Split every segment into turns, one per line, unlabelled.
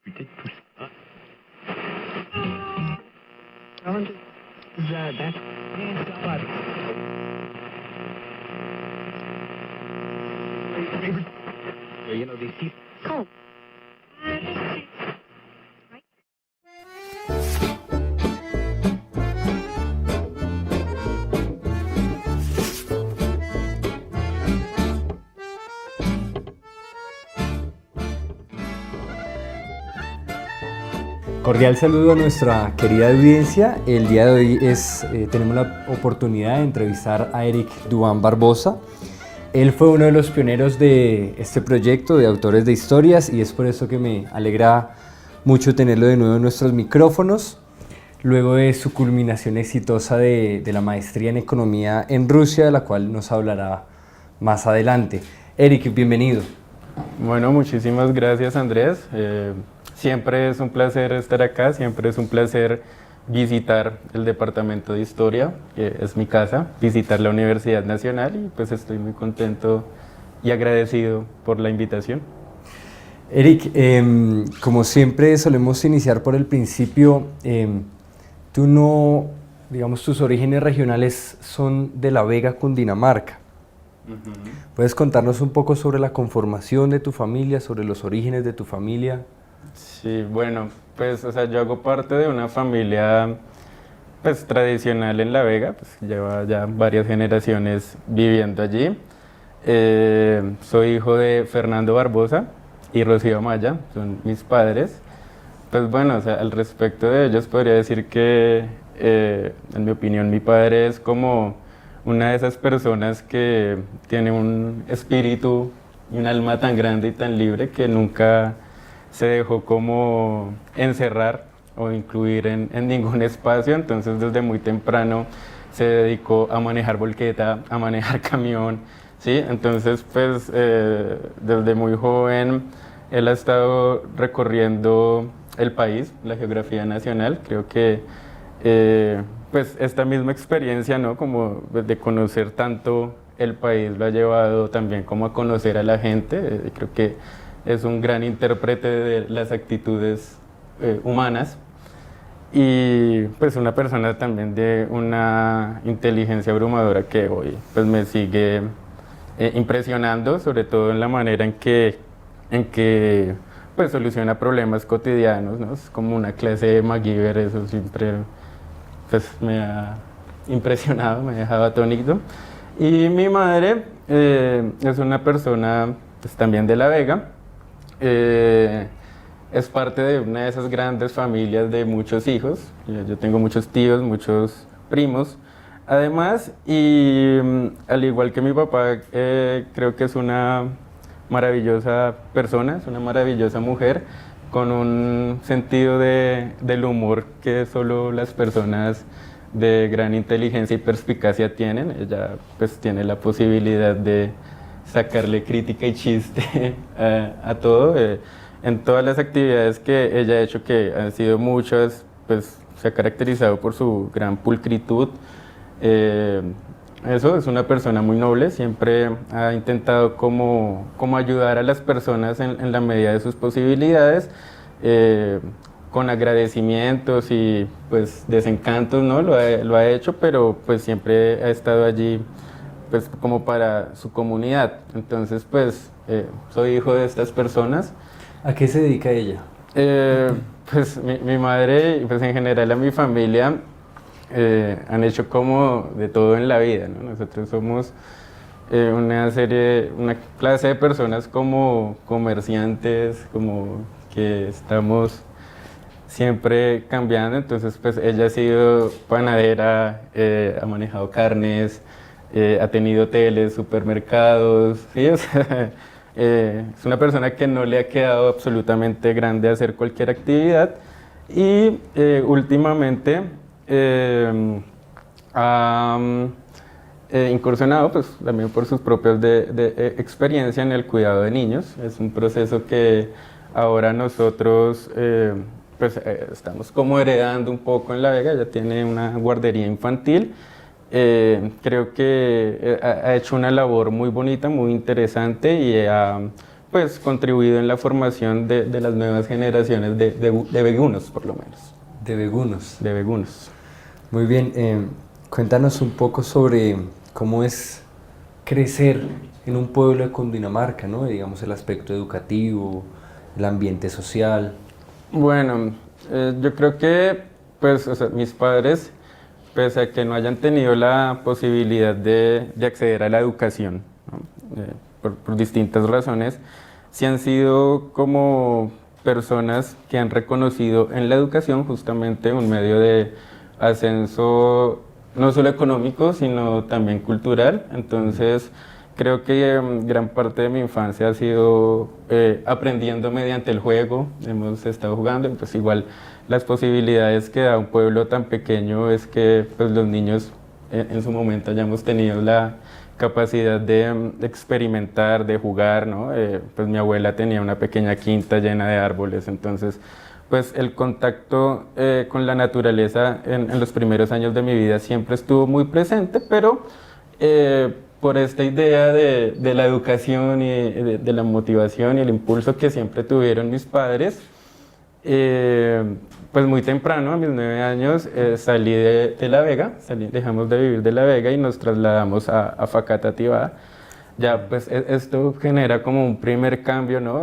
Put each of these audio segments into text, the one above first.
Peut-être tout ça. You know, these people.
Cool.
Cordial saludo a nuestra querida audiencia. El día de hoy tenemos la oportunidad de entrevistar a Eric Duván Barbosa. Él fue uno de los pioneros de este proyecto de autores de historias y es por eso que me alegra mucho tenerlo de nuevo en nuestros micrófonos. Luego de su culminación exitosa de la maestría en economía en Rusia, de la cual nos hablará más adelante. Eric, bienvenido.
Bueno, muchísimas gracias, Andrés. Siempre es un placer estar acá, siempre es un placer visitar el Departamento de Historia, que es mi casa, visitar la Universidad Nacional y pues estoy muy contento y agradecido por la invitación.
Eric, como siempre solemos iniciar por el principio, tú no, digamos, tus orígenes regionales son de La Vega, Cundinamarca. ¿Puedes contarnos un poco sobre la conformación de tu familia, sobre los orígenes de tu familia?
Sí, bueno, pues o sea, yo hago parte de una familia pues tradicional en La Vega, pues lleva ya varias generaciones viviendo allí. Soy hijo de Fernando Barbosa y Rocío Amaya, son mis padres. Pues bueno, o sea, al respecto de ellos podría decir que, en mi opinión, mi padre es como una de esas personas que tiene un espíritu y un alma tan grande y tan libre que nunca se dejó como encerrar o incluir en ningún espacio, entonces desde muy temprano se dedicó a manejar volqueta, a manejar camión, ¿sí? Entonces pues desde muy joven él ha estado recorriendo el país, la geografía nacional. Creo que pues esta misma experiencia, ¿no? Como de conocer tanto el país lo ha llevado también como a conocer a la gente. Creo que es un gran intérprete de las actitudes humanas y pues una persona también de una inteligencia abrumadora que hoy pues me sigue impresionando, sobre todo en la manera en que pues soluciona problemas cotidianos, ¿no? Es como una clase de MacGyver, eso siempre pues me ha impresionado, me ha dejado atónito. Y mi madre es una persona pues también de La Vega. Es parte de una de esas grandes familias de muchos hijos. Yo tengo muchos tíos, muchos primos, además, y al igual que mi papá, creo que es una maravillosa persona, es una maravillosa mujer, con un sentido del humor que solo las personas de gran inteligencia y perspicacia tienen. Ella pues tiene la posibilidad de sacarle crítica y chiste a todo. En todas las actividades que ella ha hecho, que han sido muchas, pues se ha caracterizado por su gran pulcritud. Eso, es una persona muy noble, siempre ha intentado como ayudar a las personas en la medida de sus posibilidades, con agradecimientos y pues desencantos, ¿no? Lo ha hecho, pero pues siempre ha estado allí pues como para su comunidad. Entonces pues soy hijo de estas personas.
¿A qué se dedica ella?
Pues mi madre y pues en general a mi familia han hecho como de todo en la vida, ¿no? Nosotros somos una clase de personas como comerciantes, como que estamos siempre cambiando. Entonces pues ella ha sido panadera, ha manejado carnes, ha tenido hoteles, supermercados, ¿sí? O sea, es una persona que no le ha quedado absolutamente grande hacer cualquier actividad y últimamente ha incursionado pues, también por sus propios experiencia en el cuidado de niños. Es un proceso que ahora nosotros pues, estamos como heredando un poco en La Vega. Ya tiene una guardería infantil. Creo que ha hecho una labor muy bonita, muy interesante y pues contribuido en la formación de las nuevas generaciones de vegunos, por lo menos.
De vegunos.
De vegunos.
Muy bien, cuéntanos un poco sobre cómo es crecer en un pueblo de Cundinamarca, ¿no? Digamos el aspecto educativo, el ambiente social.
Bueno, yo creo que pues, o sea, mis padres, pese a que no hayan tenido la posibilidad de acceder a la educación, ¿no? Por distintas razones, sí han sido como personas que han reconocido en la educación justamente un medio de ascenso no solo económico, sino también cultural. Entonces, creo que gran parte de mi infancia ha sido aprendiendo mediante el juego. Hemos estado jugando, pues igual las posibilidades que da un pueblo tan pequeño es que pues, los niños en su momento hayamos tenido la capacidad de experimentar, de jugar, ¿no? Pues mi abuela tenía una pequeña quinta llena de árboles, entonces pues el contacto con la naturaleza en los primeros años de mi vida siempre estuvo muy presente, pero por esta idea de la educación y de la motivación y el impulso que siempre tuvieron mis padres, pues muy temprano, a mis 9 años, salí de La Vega, dejamos de vivir de La Vega y nos trasladamos a Facatativá. Ya pues esto genera como un primer cambio, ¿no?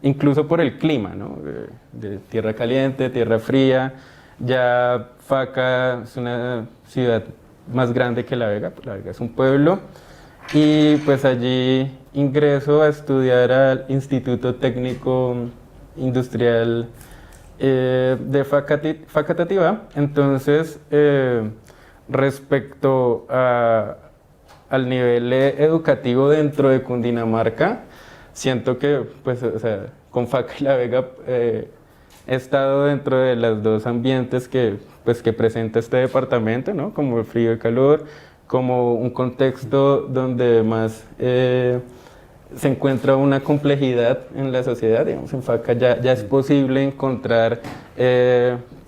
Incluso por el clima, ¿no? De tierra caliente, tierra fría. Ya Faca es una ciudad más grande que La Vega, pues La Vega es un pueblo. Y pues allí ingreso a estudiar al Instituto Técnico Industrial de Facatativá. Entonces, respecto al nivel educativo dentro de Cundinamarca, siento que pues, o sea, con Faca y La Vega he estado dentro de los dos ambientes pues, que presenta este departamento, ¿no? Como el frío y calor, como un contexto donde más se encuentra una complejidad en la sociedad. Digamos, en Faca ya es posible encontrar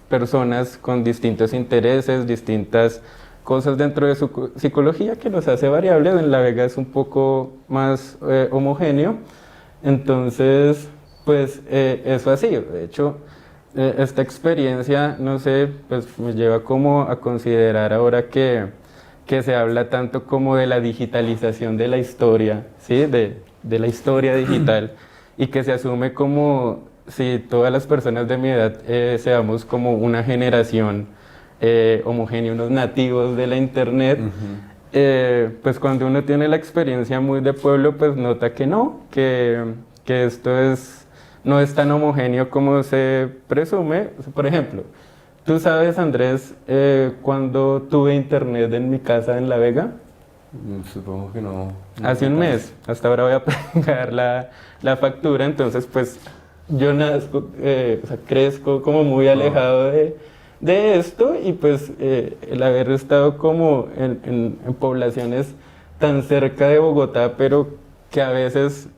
personas con distintos intereses, distintas cosas dentro de su psicología que los hace variables. En La Vega es un poco más homogéneo. Entonces, pues eso ha sido. De hecho, esta experiencia, no sé, pues me lleva como a considerar ahora que se habla tanto como de la digitalización de la historia, ¿sí? De la historia digital, y que se asume como si todas las personas de mi edad seamos como una generación homogénea, unos nativos de la internet. Pues cuando uno tiene la experiencia muy de pueblo, pues nota que no, que esto no es tan homogéneo como se presume. Por ejemplo, tú sabes, Andrés, cuando tuve internet en mi casa en La Vega.
Supongo que no.
Hace un mes, hasta ahora voy a pagar la factura, entonces pues yo nazco, o sea, crezco como muy alejado de esto, y pues el haber estado como en poblaciones tan cerca de Bogotá, pero que a veces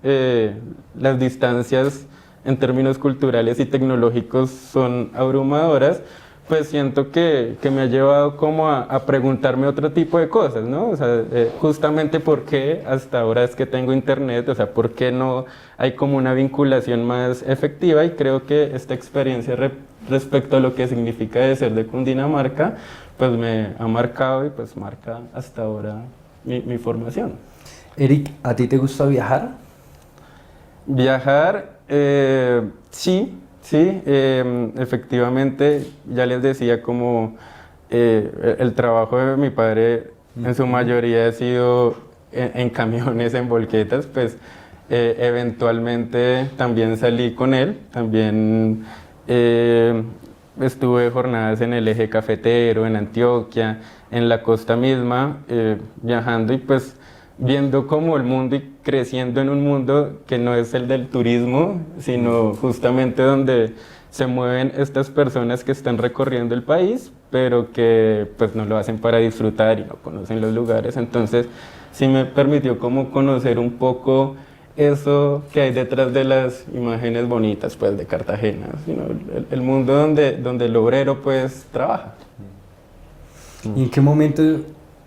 las distancias en términos culturales y tecnológicos son abrumadoras, pues siento que me ha llevado como a preguntarme otro tipo de cosas, ¿no? O sea, justamente por qué hasta ahora es que tengo internet, o sea, por qué no hay como una vinculación más efectiva, y creo que esta experiencia respecto a lo que significa de ser de Cundinamarca, pues me ha marcado y pues marca hasta ahora mi formación.
Eric, ¿a ti te gusta viajar?
Viajar, sí. Sí, efectivamente, ya les decía como el trabajo de mi padre en su mayoría ha sido en camiones, en volquetas, pues eventualmente también salí con él, también estuve jornadas en el eje cafetero, en Antioquia, en la costa misma, viajando y pues viendo como el mundo y creciendo en un mundo que no es el del turismo, sino justamente donde se mueven estas personas que están recorriendo el país, pero que pues no lo hacen para disfrutar y no conocen los lugares. Entonces sí me permitió como conocer un poco eso que hay detrás de las imágenes bonitas pues de Cartagena, sino el mundo donde el obrero pues trabaja.
¿Y en qué momento,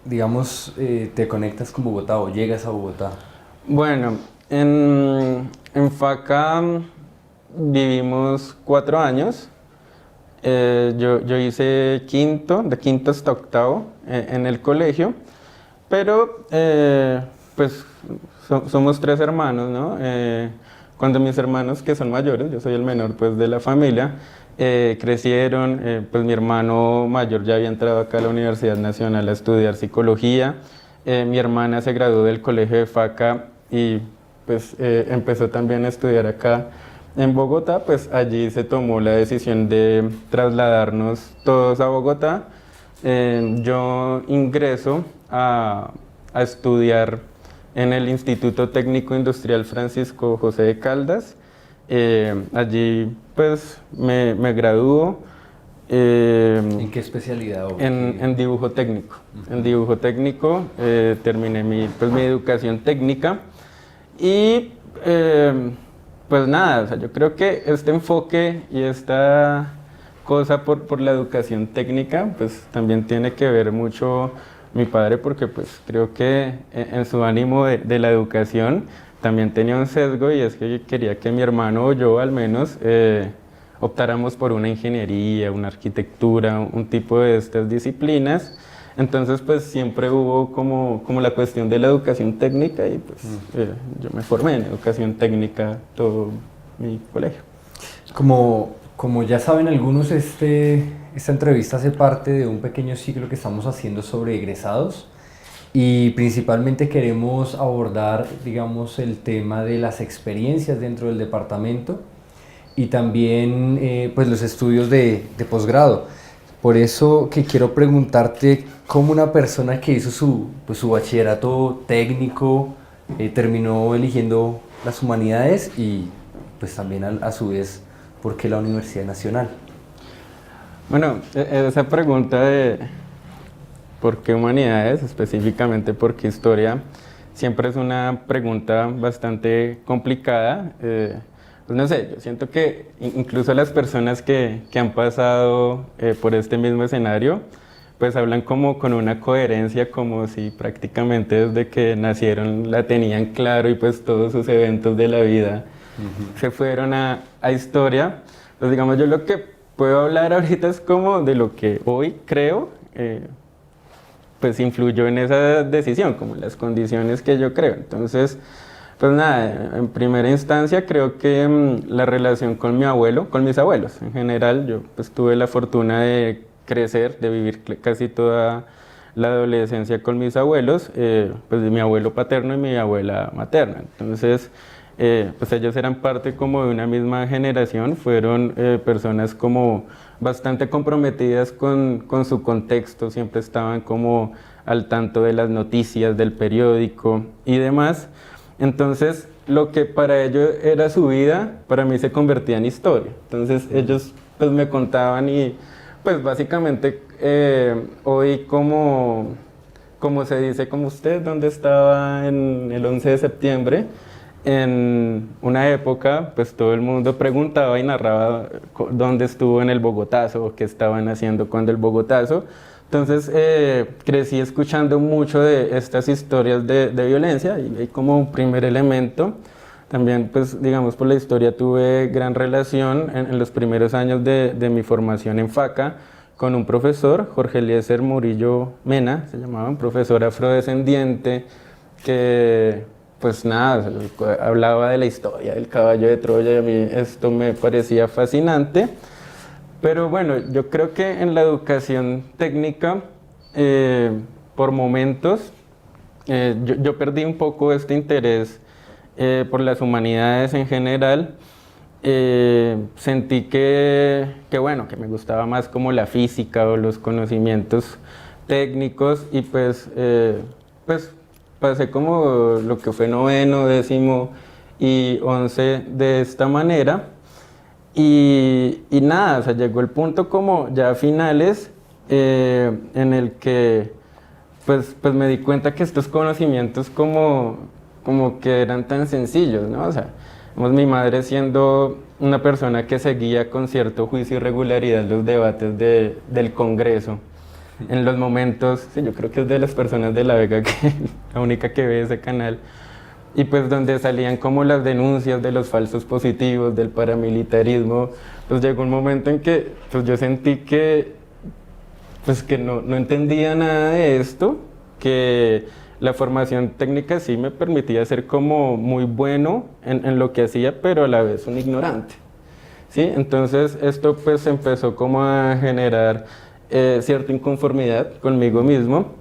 digamos, te conectas con Bogotá o llegas a Bogotá?
Bueno, En FACA vivimos 4 años. Yo hice de quinto hasta octavo en el colegio, pero pues somos 3 hermanos, ¿no? Cuando mis hermanos, que son mayores, yo soy el menor pues de la familia, crecieron, pues mi hermano mayor ya había entrado acá a la Universidad Nacional a estudiar psicología, mi hermana se graduó del colegio de FACA y pues empezó también a estudiar acá en Bogotá. Pues allí se tomó la decisión de trasladarnos todos a Bogotá. Yo ingreso a estudiar en el Instituto Técnico Industrial Francisco José de Caldas. Allí pues me gradúo.
¿En qué especialidad?
En dibujo técnico. En dibujo técnico terminé mi educación técnica y pues nada, o sea, yo creo que este enfoque y esta cosa por la educación técnica pues también tiene que ver mucho mi padre, porque pues creo que en su ánimo de la educación también tenía un sesgo, y es que quería que mi hermano o yo al menos optáramos por una ingeniería, una arquitectura, un tipo de estas disciplinas. Entonces pues siempre hubo como la cuestión de la educación técnica, y pues yo me formé en educación técnica todo mi colegio.
Como ya saben algunos, esta entrevista hace parte de un pequeño ciclo que estamos haciendo sobre egresados, y principalmente queremos abordar, digamos, el tema de las experiencias dentro del departamento y también pues los estudios de posgrado. Por eso que quiero preguntarte cómo una persona que hizo su bachillerato técnico terminó eligiendo las humanidades, y pues también a su vez por qué la Universidad Nacional.
Bueno, esa pregunta de por qué humanidades, específicamente por qué historia, siempre es una pregunta bastante complicada. Pues no sé, yo siento que incluso las personas que han pasado por este mismo escenario, pues hablan como con una coherencia, como si prácticamente desde que nacieron la tenían claro, y pues todos sus eventos de la vida se fueron a historia. Pues digamos, yo lo que puedo hablar ahorita es como de lo que hoy creo, pues influyó en esa decisión, como las condiciones que yo creo. Entonces, pues nada, en primera instancia creo que la relación con mi abuelo, con mis abuelos en general, yo pues tuve la fortuna de crecer, de vivir casi toda la adolescencia con mis abuelos, pues de mi abuelo paterno y mi abuela materna. Entonces, pues ellos eran parte como de una misma generación, fueron personas como bastante comprometidas con su contexto, siempre estaban como al tanto de las noticias del periódico y demás. Entonces, lo que para ellos era su vida, para mí se convertía en historia. Entonces, ellos pues me contaban, y pues básicamente hoy como se dice, como usted, donde estaba en el 11 de septiembre, en una época, pues todo el mundo preguntaba y narraba dónde estuvo en el Bogotazo, o qué estaban haciendo cuando el Bogotazo. Entonces crecí escuchando mucho de estas historias de violencia, y como un primer elemento. También, pues digamos, por la historia tuve gran relación en los primeros años de mi formación en FACA con un profesor, Jorge Eliezer Murillo Mena, se llamaba, un profesor afrodescendiente que pues nada, hablaba de la historia del caballo de Troya, y a mí esto me parecía fascinante. Pero bueno, yo creo que en la educación técnica, por momentos, yo perdí un poco este interés por las humanidades en general. Sentí que bueno, que me gustaba más como la física o los conocimientos técnicos, y pues pasé como lo que fue noveno, décimo y 11 de esta manera. Y nada, o sea, llegó el punto como ya a finales en el que pues me di cuenta que estos conocimientos como que eran tan sencillos, ¿no? O sea, mi madre, siendo una persona que seguía con cierto juicio y regularidad los debates del Congreso, en los momentos, sí, yo creo que es de las personas de La Vega la única que ve ese canal, y pues donde salían como las denuncias de los falsos positivos, del paramilitarismo, pues llegó un momento en que pues yo sentí que pues que no entendía nada de esto, que la formación técnica sí me permitía ser como muy bueno en lo que hacía, pero a la vez un ignorante, ¿sí? Entonces esto pues empezó como a generar cierta inconformidad conmigo mismo,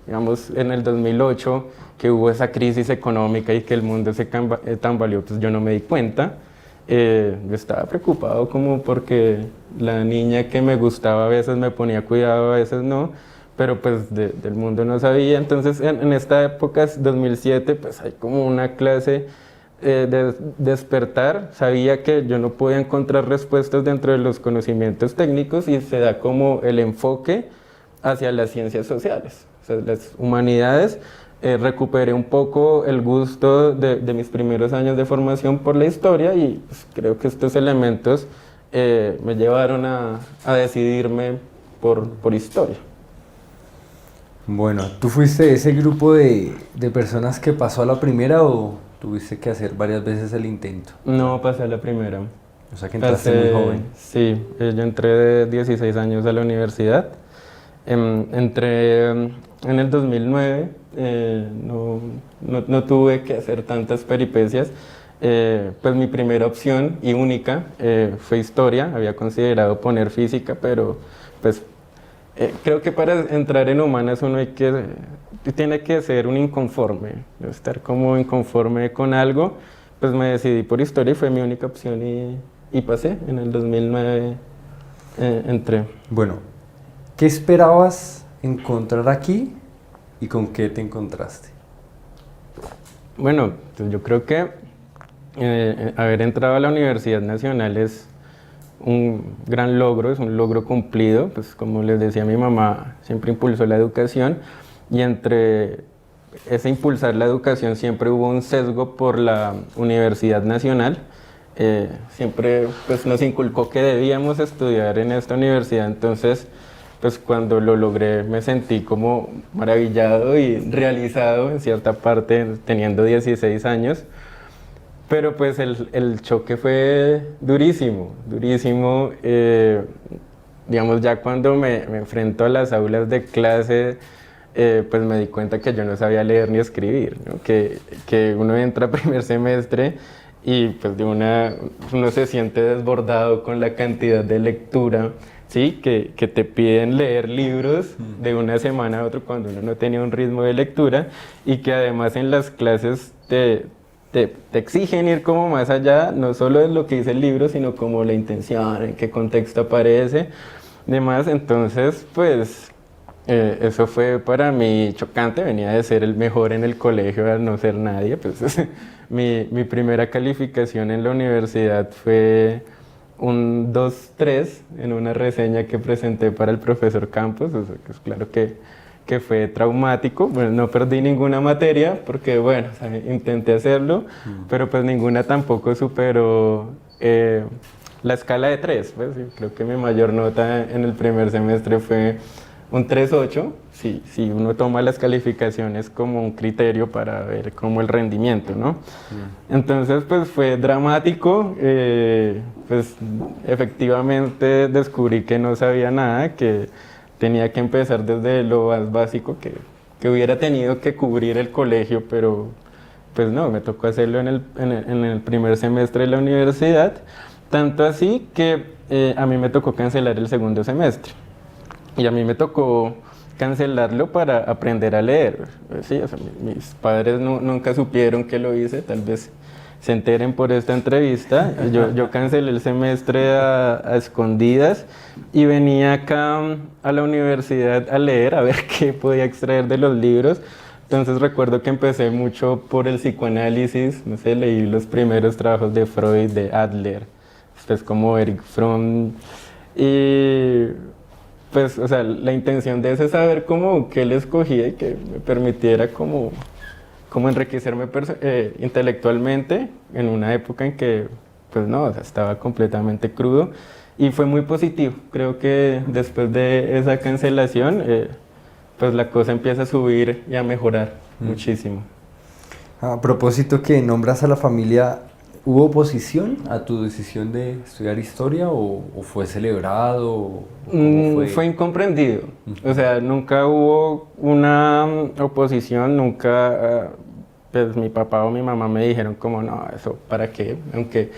digamos en el 2008 que hubo esa crisis económica y que el mundo se tambaleó, pues yo no me di cuenta. Yo estaba preocupado como porque la niña que me gustaba a veces me ponía cuidado, a veces no, pero pues del mundo no sabía. Entonces en esta época, 2007, pues hay como una clase de despertar. Sabía que yo no podía encontrar respuestas dentro de los conocimientos técnicos y se da como el enfoque hacia las ciencias sociales, o sea, las humanidades. Recuperé un poco el gusto de mis primeros años de formación por la historia y pues, creo que estos elementos me llevaron a decidirme por historia.
Bueno, ¿tú fuiste de ese grupo de personas que pasó a la primera o tuviste que hacer varias veces el intento?
No, pasé a la primera.
O sea que entraste muy joven.
Sí, yo entré de 16 años a la universidad. Entré en el 2009, no tuve que hacer tantas peripecias. Pues mi primera opción y única fue historia. Había considerado poner física, pero pues creo que para entrar en humanas uno tiene que ser un inconforme, estar como inconforme con algo. Pues me decidí por historia y fue mi única opción y pasé. En el 2009 entré.
Bueno, ¿qué esperabas encontrar aquí y con qué te encontraste?
Bueno, pues yo creo que haber entrado a la Universidad Nacional es un gran logro, es un logro cumplido. Pues como les decía, mi mamá siempre impulsó la educación y entre ese impulsar la educación siempre hubo un sesgo por la Universidad Nacional. Siempre pues, nos inculcó que debíamos estudiar en esta universidad, entonces pues cuando lo logré me sentí como maravillado y realizado en cierta parte teniendo 16 años, pero pues el choque fue durísimo, durísimo. Digamos ya cuando me enfrento a las aulas de clase, pues me di cuenta que yo no sabía leer ni escribir, ¿no? Que uno entra primer semestre y pues uno se siente desbordado con la cantidad de lectura, ¿sí? Que te piden leer libros de una semana a otra cuando uno no tenía un ritmo de lectura y que además en las clases te exigen ir como más allá, no solo de lo que dice el libro, sino como la intención, en qué contexto aparece, demás. Entonces, pues eso fue para mí chocante. Venía de ser el mejor en el colegio a no ser nadie. Pues mi primera calificación en la universidad fue un 2.3 en una reseña que presenté para el profesor Campos. O sea, que es claro que fue traumático. Bueno, no perdí ninguna materia porque, bueno, o sea, intenté hacerlo, pero pues ninguna tampoco superó la escala de 3. Pues, creo que mi mayor nota en el primer semestre fue un 3.8. Si uno toma las calificaciones como un criterio para ver como el rendimiento, ¿no? Entonces, pues fue dramático. Pues efectivamente descubrí que no sabía nada, que tenía que empezar desde lo más básico, que hubiera tenido que cubrir el colegio, pero pues no, me tocó hacerlo en el primer semestre de la universidad, tanto así que a mí me tocó cancelar el segundo semestre, y a mí me tocó cancelarlo para aprender a leer. Sí, o sea, mis padres nunca supieron que lo hice, tal vez se enteren por esta entrevista. Yo cancelé el semestre a escondidas y venía acá a la universidad a leer, a ver qué podía extraer de los libros. Entonces recuerdo que empecé mucho por el psicoanálisis, no sé, leí los primeros trabajos de Freud, de Adler, después como Erich Fromm, y pues, o sea, la intención de eso es saber cómo qué le escogía y que me permitiera como enriquecerme intelectualmente en una época en que, pues no, o sea, estaba completamente crudo, y fue muy positivo. Creo que después de esa cancelación, pues la cosa empieza a subir y a mejorar muchísimo.
A propósito que nombras a la familia, ¿hubo oposición a tu decisión de estudiar historia o fue celebrado? ¿O cómo fue?
Fue incomprendido, o sea, nunca hubo una oposición, nunca, pues mi papá o mi mamá me dijeron como, no, eso, ¿para qué? Aunque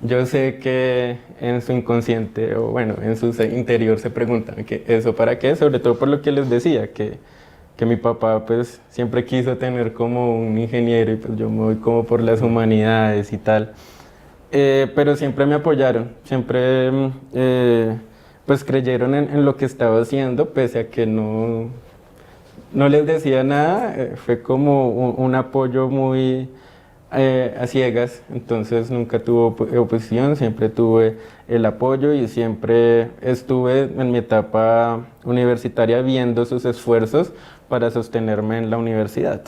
yo sé que en su inconsciente o bueno, en su interior se preguntan que eso para qué, sobre todo por lo que les decía, que mi papá pues siempre quiso tener como un ingeniero y pues yo me voy como por las humanidades y tal. Pero siempre me apoyaron, siempre pues creyeron en lo que estaba haciendo, pese a que no les decía nada, fue como un apoyo muy a ciegas, entonces nunca tuve oposición, siempre tuve el apoyo y siempre estuve en mi etapa universitaria viendo sus esfuerzos para sostenerme en la universidad.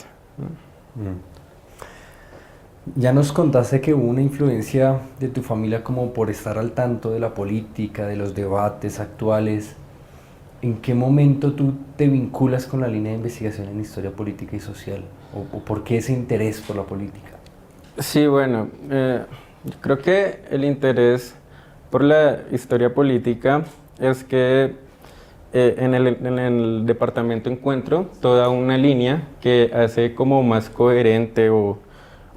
Ya nos contaste que hubo una influencia de tu familia como por estar al tanto de la política, de los debates actuales. ¿En qué momento tú te vinculas con la línea de investigación en historia política y social? ¿O por qué ese interés por la política?
Sí, bueno, yo creo que el interés por la historia política es que en el departamento encuentro toda una línea que hace como más coherente o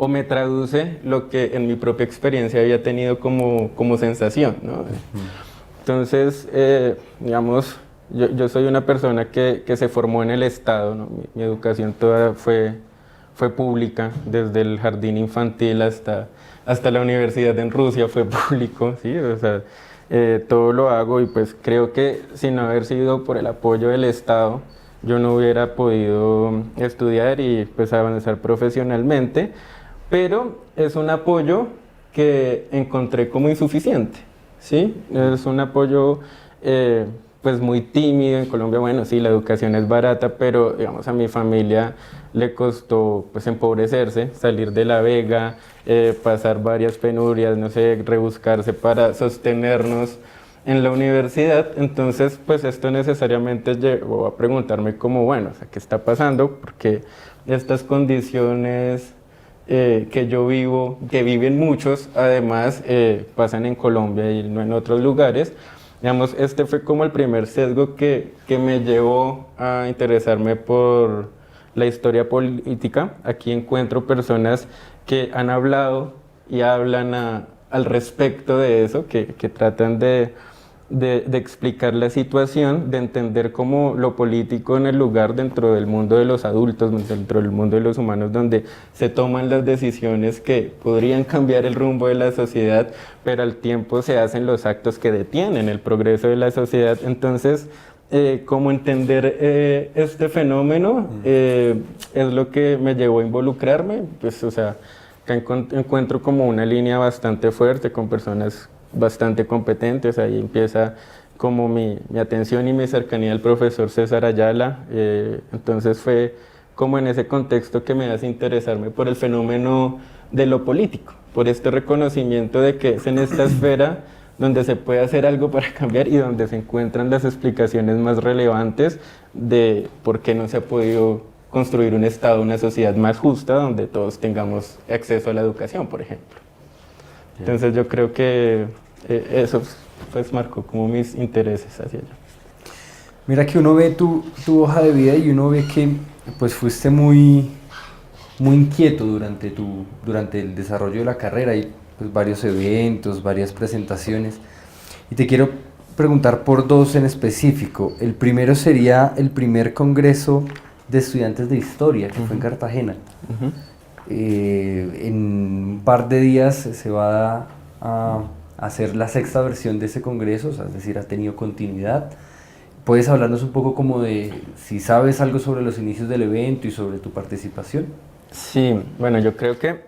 me traduce lo que en mi propia experiencia había tenido como sensación, ¿no? Entonces, digamos, yo soy una persona que se formó en el Estado, ¿no? Mi educación toda fue pública, desde el jardín infantil hasta la universidad en Rusia fue público, ¿sí? O sea, todo lo hago y pues creo que sin haber sido por el apoyo del Estado, yo no hubiera podido estudiar y pues avanzar profesionalmente, pero es un apoyo que encontré como insuficiente, ¿sí? Es un apoyo pues muy tímido. En Colombia, bueno, sí, la educación es barata, pero digamos a mi familia le costó pues empobrecerse, salir de la vega, pasar varias penurias, no sé, rebuscarse para sostenernos en la universidad. Entonces, pues esto necesariamente llevó a preguntarme como, bueno, o sea, ¿qué está pasando? Porque estas condiciones que yo vivo, que viven muchos, además pasan en Colombia y no en otros lugares. Digamos, este fue como el primer sesgo que me llevó a interesarme por la historia política. Aquí encuentro personas que han hablado y hablan al respecto de eso, que tratan de explicar la situación, de entender cómo lo político en el lugar dentro del mundo de los adultos, dentro del mundo de los humanos, donde se toman las decisiones que podrían cambiar el rumbo de la sociedad, pero al tiempo se hacen los actos que detienen el progreso de la sociedad. Entonces, cómo entender este fenómeno es lo que me llevó a involucrarme. Pues, o sea, acá encuentro como una línea bastante fuerte con personas bastante competentes. Ahí empieza como mi atención y mi cercanía al profesor César Ayala. Entonces fue como en ese contexto que me hace interesarme por el fenómeno de lo político, por este reconocimiento de que es en esta esfera donde se puede hacer algo para cambiar y donde se encuentran las explicaciones más relevantes de por qué no se ha podido construir un Estado, una sociedad más justa donde todos tengamos acceso a la educación, por ejemplo. Entonces yo creo que eso pues marcó como mis intereses hacia allá.
Mira que uno ve tu hoja de vida y uno ve que pues fuiste muy inquieto durante el desarrollo de la carrera. Hay pues varios eventos, varias presentaciones y te quiero preguntar por dos en específico. El primero sería el primer congreso de estudiantes de historia que fue en Cartagena. En un par de días se va a hacer la sexta versión de ese congreso, o sea, es decir, ha tenido continuidad. ¿Puedes hablarnos un poco como de si sabes algo sobre los inicios del evento y sobre tu participación?
Sí, bueno, yo creo que,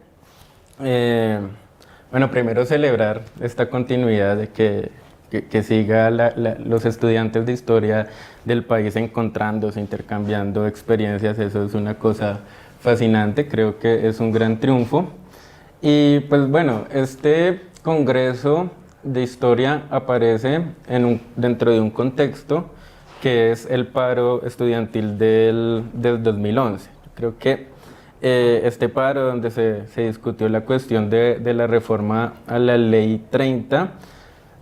bueno, primero celebrar esta continuidad de que siga los estudiantes de historia del país encontrándose, intercambiando experiencias. Eso es una cosa fascinante, creo que es un gran triunfo. Y pues bueno, este congreso de historia aparece dentro de un contexto que es el paro estudiantil del 2011. Creo que este paro donde se discutió la cuestión de la reforma a la Ley 30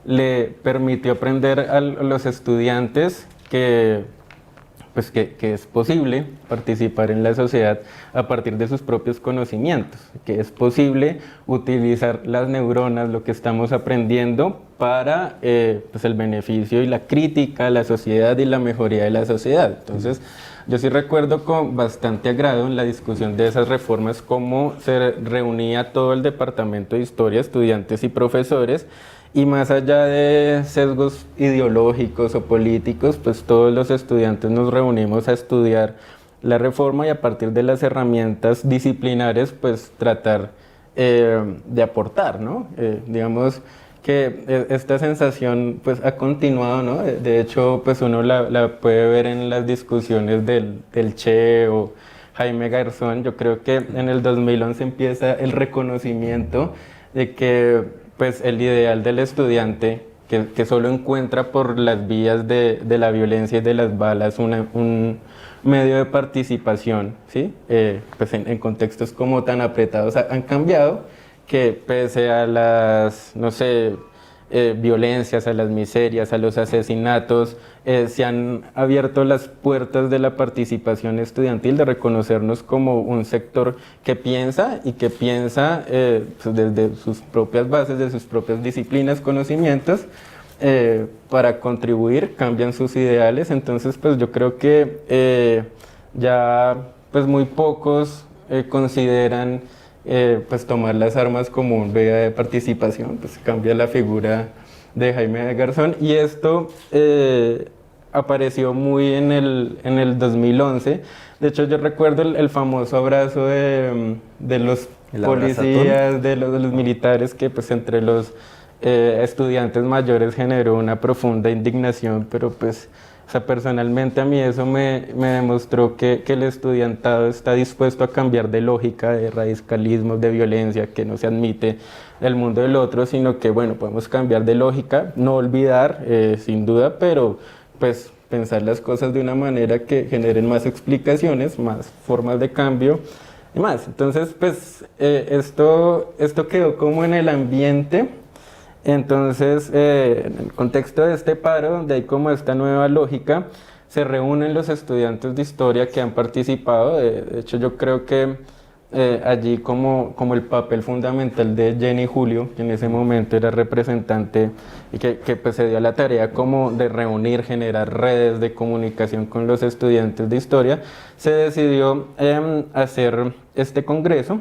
le permitió aprender a los estudiantes que es posible participar en la sociedad a partir de sus propios conocimientos, que es posible utilizar las neuronas, lo que estamos aprendiendo, para pues el beneficio y la crítica a la sociedad y la mejoría de la sociedad. Entonces, yo sí recuerdo con bastante agrado en la discusión de esas reformas cómo se reunía todo el departamento de historia, estudiantes y profesores, y más allá de sesgos ideológicos o políticos, pues todos los estudiantes nos reunimos a estudiar la reforma y a partir de las herramientas disciplinares, pues tratar de aportar, ¿no? Digamos que esta sensación pues ha continuado, ¿no? De hecho, pues uno la puede ver en las discusiones del Che o Jaime Garzón. Yo creo que en el 2011 empieza el reconocimiento de que pues el ideal del estudiante que solo encuentra por las vías de la violencia y de las balas un medio de participación, ¿sí? Pues en contextos como tan apretados han cambiado, que pese a las, no sé, violencias, a las miserias, a los asesinatos, se han abierto las puertas de la participación estudiantil, de reconocernos como un sector que piensa y que piensa pues desde sus propias bases, de sus propias disciplinas, conocimientos, para contribuir, cambian sus ideales. Entonces pues yo creo que ya pues muy pocos consideran pues tomar las armas como un vía de participación. Pues cambia la figura de Jaime Garzón, y esto apareció muy en el 2011. De hecho, yo recuerdo el famoso abrazo de los policías, de los militares, que pues entre los estudiantes mayores generó una profunda indignación, pero pues, o sea, personalmente a mí eso me demostró que el estudiantado está dispuesto a cambiar de lógica, de radicalismo, de violencia, que no se admite el mundo del otro, sino que, bueno, podemos cambiar de lógica, no olvidar, sin duda, pero pues pensar las cosas de una manera que generen más explicaciones, más formas de cambio y más. Entonces, pues esto quedó como en el ambiente. Entonces, en el contexto de este paro, donde hay como esta nueva lógica, se reúnen los estudiantes de historia que han participado. De hecho, yo creo que allí como el papel fundamental de Jenny Julio, que en ese momento era representante y que pues se dio a la tarea como de reunir, generar redes de comunicación con los estudiantes de historia, se decidió hacer este congreso.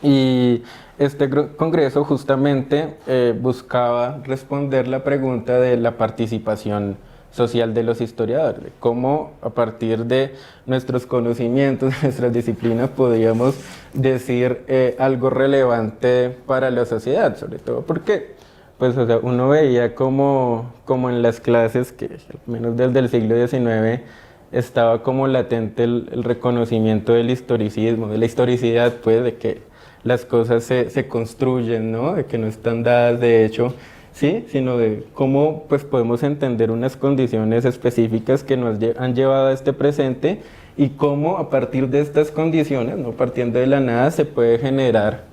Y este congreso justamente buscaba responder la pregunta de la participación social de los historiadores, cómo a partir de nuestros conocimientos, nuestras disciplinas, podíamos decir algo relevante para la sociedad, sobre todo porque pues, o sea, uno veía como en las clases, que al menos desde el siglo XIX, estaba como latente el reconocimiento del historicismo, de la historicidad, pues, de que las cosas se construyen, ¿no? De que no están dadas de hecho, ¿sí? Sino de cómo pues, podemos entender unas condiciones específicas que nos han llevado a este presente, y cómo a partir de estas condiciones, no partiendo de la nada, se puede generar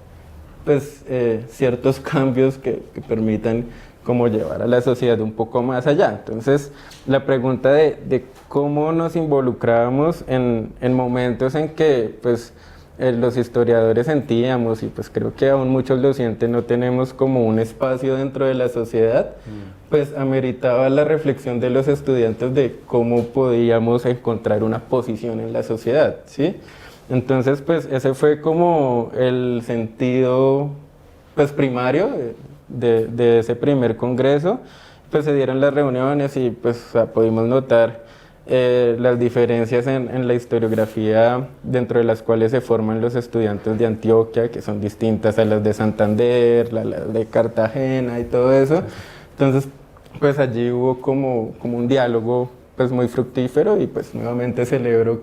pues, ciertos cambios que permitan como llevar a la sociedad un poco más allá. Entonces, la pregunta de cómo nos involucrábamos en momentos en que pues, los historiadores sentíamos, y pues creo que aún muchos lo sienten, no tenemos como un espacio dentro de la sociedad, pues ameritaba la reflexión de los estudiantes de cómo podíamos encontrar una posición en la sociedad, ¿sí? Entonces, pues ese fue como el sentido pues, primario de ese primer congreso. Pues se dieron las reuniones y pues o sea, pudimos notar las diferencias en la historiografía dentro de las cuales se forman los estudiantes de Antioquia, que son distintas a las de Santander, las de Cartagena y todo eso. Entonces, pues allí hubo como un diálogo pues muy fructífero, y pues nuevamente celebro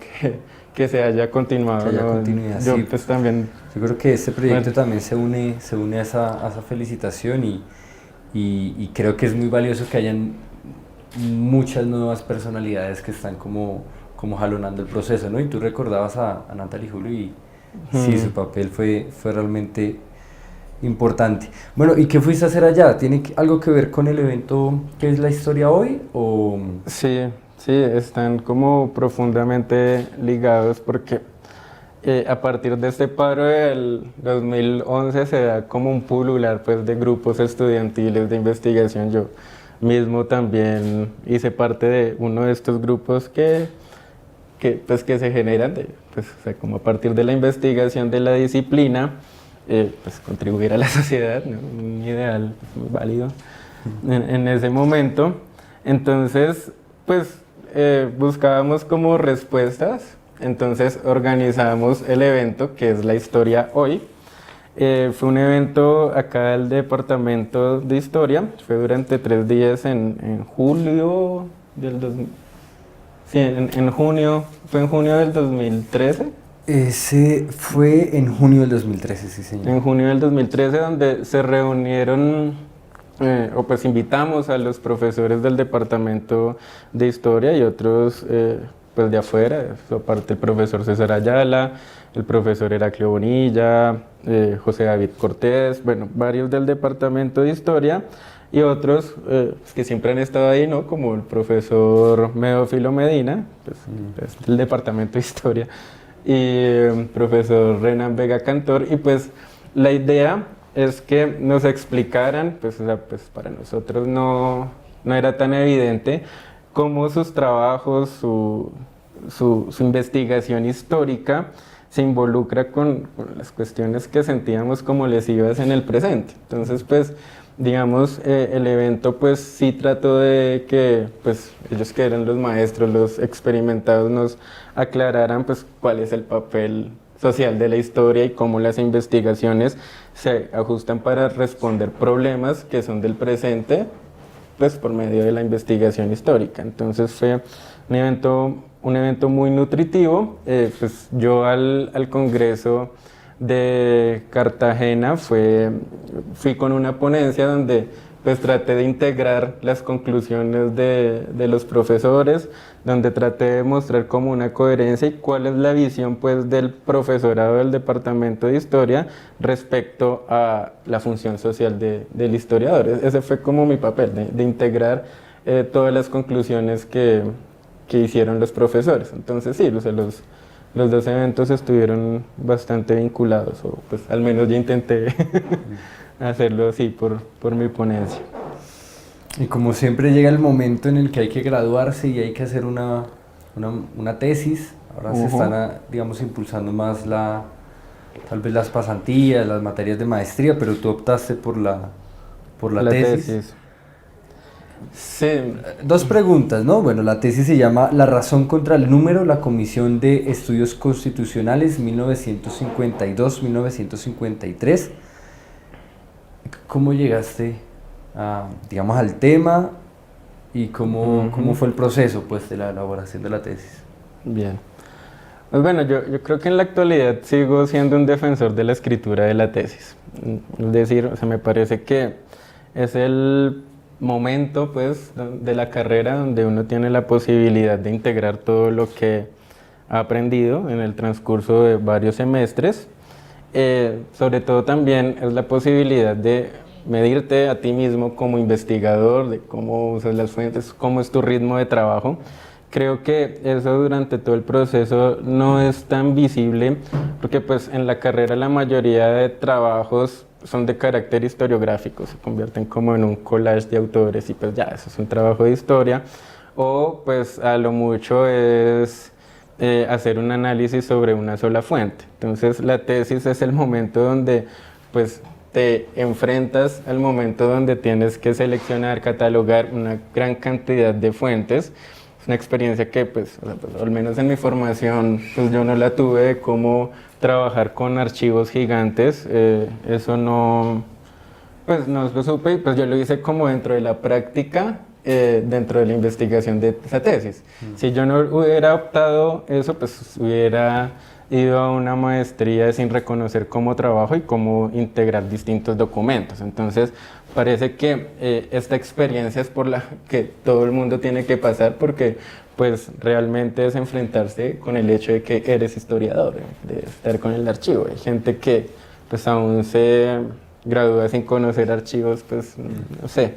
que se haya continuado.
Que haya
¿no?
continuidad,
Yo
sí.
pues también...
Yo creo que este proyecto también se une a esa felicitación, y creo que es muy valioso que hayan muchas nuevas personalidades que están como jalonando el proceso, ¿no? Y tú recordabas a Natalie Julio, y Sí, su papel fue realmente importante. Bueno, ¿y qué fuiste a hacer allá? ¿Tiene algo que ver con el evento que es la historia hoy? O...
Sí, sí, están como profundamente ligados porque a partir de este paro del 2011 se da como un pulular pues, de grupos estudiantiles de investigación. Yo mismo también hice parte de uno de estos grupos que se generan, pues, o sea, como a partir de la investigación de la disciplina, pues contribuir a la sociedad, ¿no? Un ideal pues, muy válido en ese momento. Entonces, pues buscábamos como respuestas, entonces organizamos el evento que es la historia hoy. Fue un evento acá del departamento de historia, fue durante 3 días en julio del 2000. Sí, en junio, fue en junio del 2013.
Ese fue en junio del 2013, sí señor.
En junio del 2013, donde se reunieron, o pues invitamos a los profesores del departamento de historia y otros pues de afuera, aparte el profesor César Ayala, el profesor Heraclio Bonilla, José David Cortés, bueno, varios del departamento de historia. Y otros que siempre han estado ahí, ¿no? Como el profesor Medófilo Medina, pues, del Departamento de Historia, y el profesor Renan Vega Cantor. Y pues la idea es que nos explicaran, pues, o sea, pues para nosotros no era tan evidente cómo sus trabajos, su investigación histórica se involucra con las cuestiones que sentíamos como lesivas en el presente. Entonces, pues, digamos, el evento pues sí trató de que pues ellos que eran los maestros, los experimentados nos aclararan pues cuál es el papel social de la historia y cómo las investigaciones se ajustan para responder problemas que son del presente pues por medio de la investigación histórica. Entonces fue un evento muy nutritivo. Pues yo al congreso de Cartagena fui con una ponencia donde pues traté de integrar las conclusiones de los profesores, donde traté de mostrar como una coherencia y cuál es la visión pues del profesorado del departamento de historia respecto a la función social del historiador. Ese fue como mi papel, de integrar todas las conclusiones que hicieron los profesores. Entonces sí, o sea, los 2 eventos estuvieron bastante vinculados, o pues al menos yo intenté hacerlo así por mi ponencia.
Y como siempre llega el momento en el que hay que graduarse y hay que hacer una tesis, ahora se están, digamos, impulsando más tal vez las pasantías, las materias de maestría, pero tú optaste por la tesis.
Sí.
2 preguntas, ¿no? Bueno, la tesis se llama La razón contra el número, la Comisión de Estudios Constitucionales 1952-1953. ¿Cómo llegaste digamos, al tema y cómo fue el proceso pues, de la elaboración de la tesis?
Bien. Pues bueno, yo creo que en la actualidad sigo siendo un defensor de la escritura de la tesis. Es decir, o sea, me parece que es el momento pues de la carrera donde uno tiene la posibilidad de integrar todo lo que ha aprendido en el transcurso de varios semestres. Sobre todo también es la posibilidad de medirte a ti mismo como investigador, de cómo usas las fuentes, cómo es tu ritmo de trabajo. Creo que eso durante todo el proceso no es tan visible porque pues en la carrera la mayoría de trabajos son de carácter historiográfico, se convierten como en un collage de autores y pues ya, eso es un trabajo de historia, o pues a lo mucho es hacer un análisis sobre una sola fuente. Entonces la tesis es el momento donde pues te enfrentas al momento donde tienes que seleccionar, catalogar una gran cantidad de fuentes. Es una experiencia que pues, o sea, pues al menos en mi formación pues yo no la tuve, de cómo trabajar con archivos gigantes. Eso no lo supe y pues yo lo hice como dentro de la práctica, dentro de la investigación de esa tesis. Si yo no hubiera optado eso, pues hubiera ido a una maestría sin reconocer cómo trabajo y cómo integrar distintos documentos. Entonces, parece que esta experiencia es por la que todo el mundo tiene que pasar porque pues realmente es enfrentarse con el hecho de que eres historiador, de estar con el archivo. Hay gente que pues aún se gradúa sin conocer archivos, pues no sé.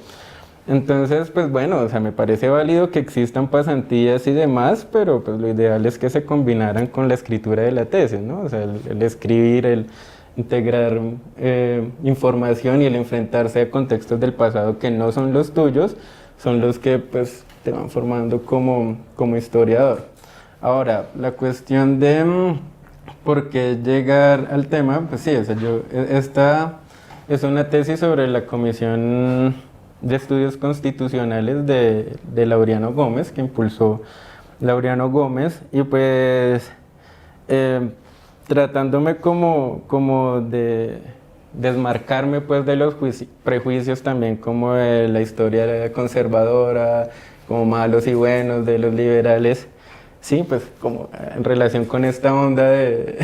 Entonces, pues bueno, o sea, me parece válido que existan pasantías y demás, pero pues lo ideal es que se combinaran con la escritura de la tesis, ¿no? O sea, el escribir, el integrar información y el enfrentarse a contextos del pasado que no son los tuyos, son los que pues te van formando como historiador. Ahora, la cuestión de por qué llegar al tema, pues sí, o sea, esta es una tesis sobre la Comisión de Estudios Constitucionales de Laureano Gómez, que impulsó Laureano Gómez, y pues tratándome como de desmarcarme pues de los prejuicios también como de la historia conservadora, como malos y buenos de los liberales, sí, pues como en relación con esta onda de,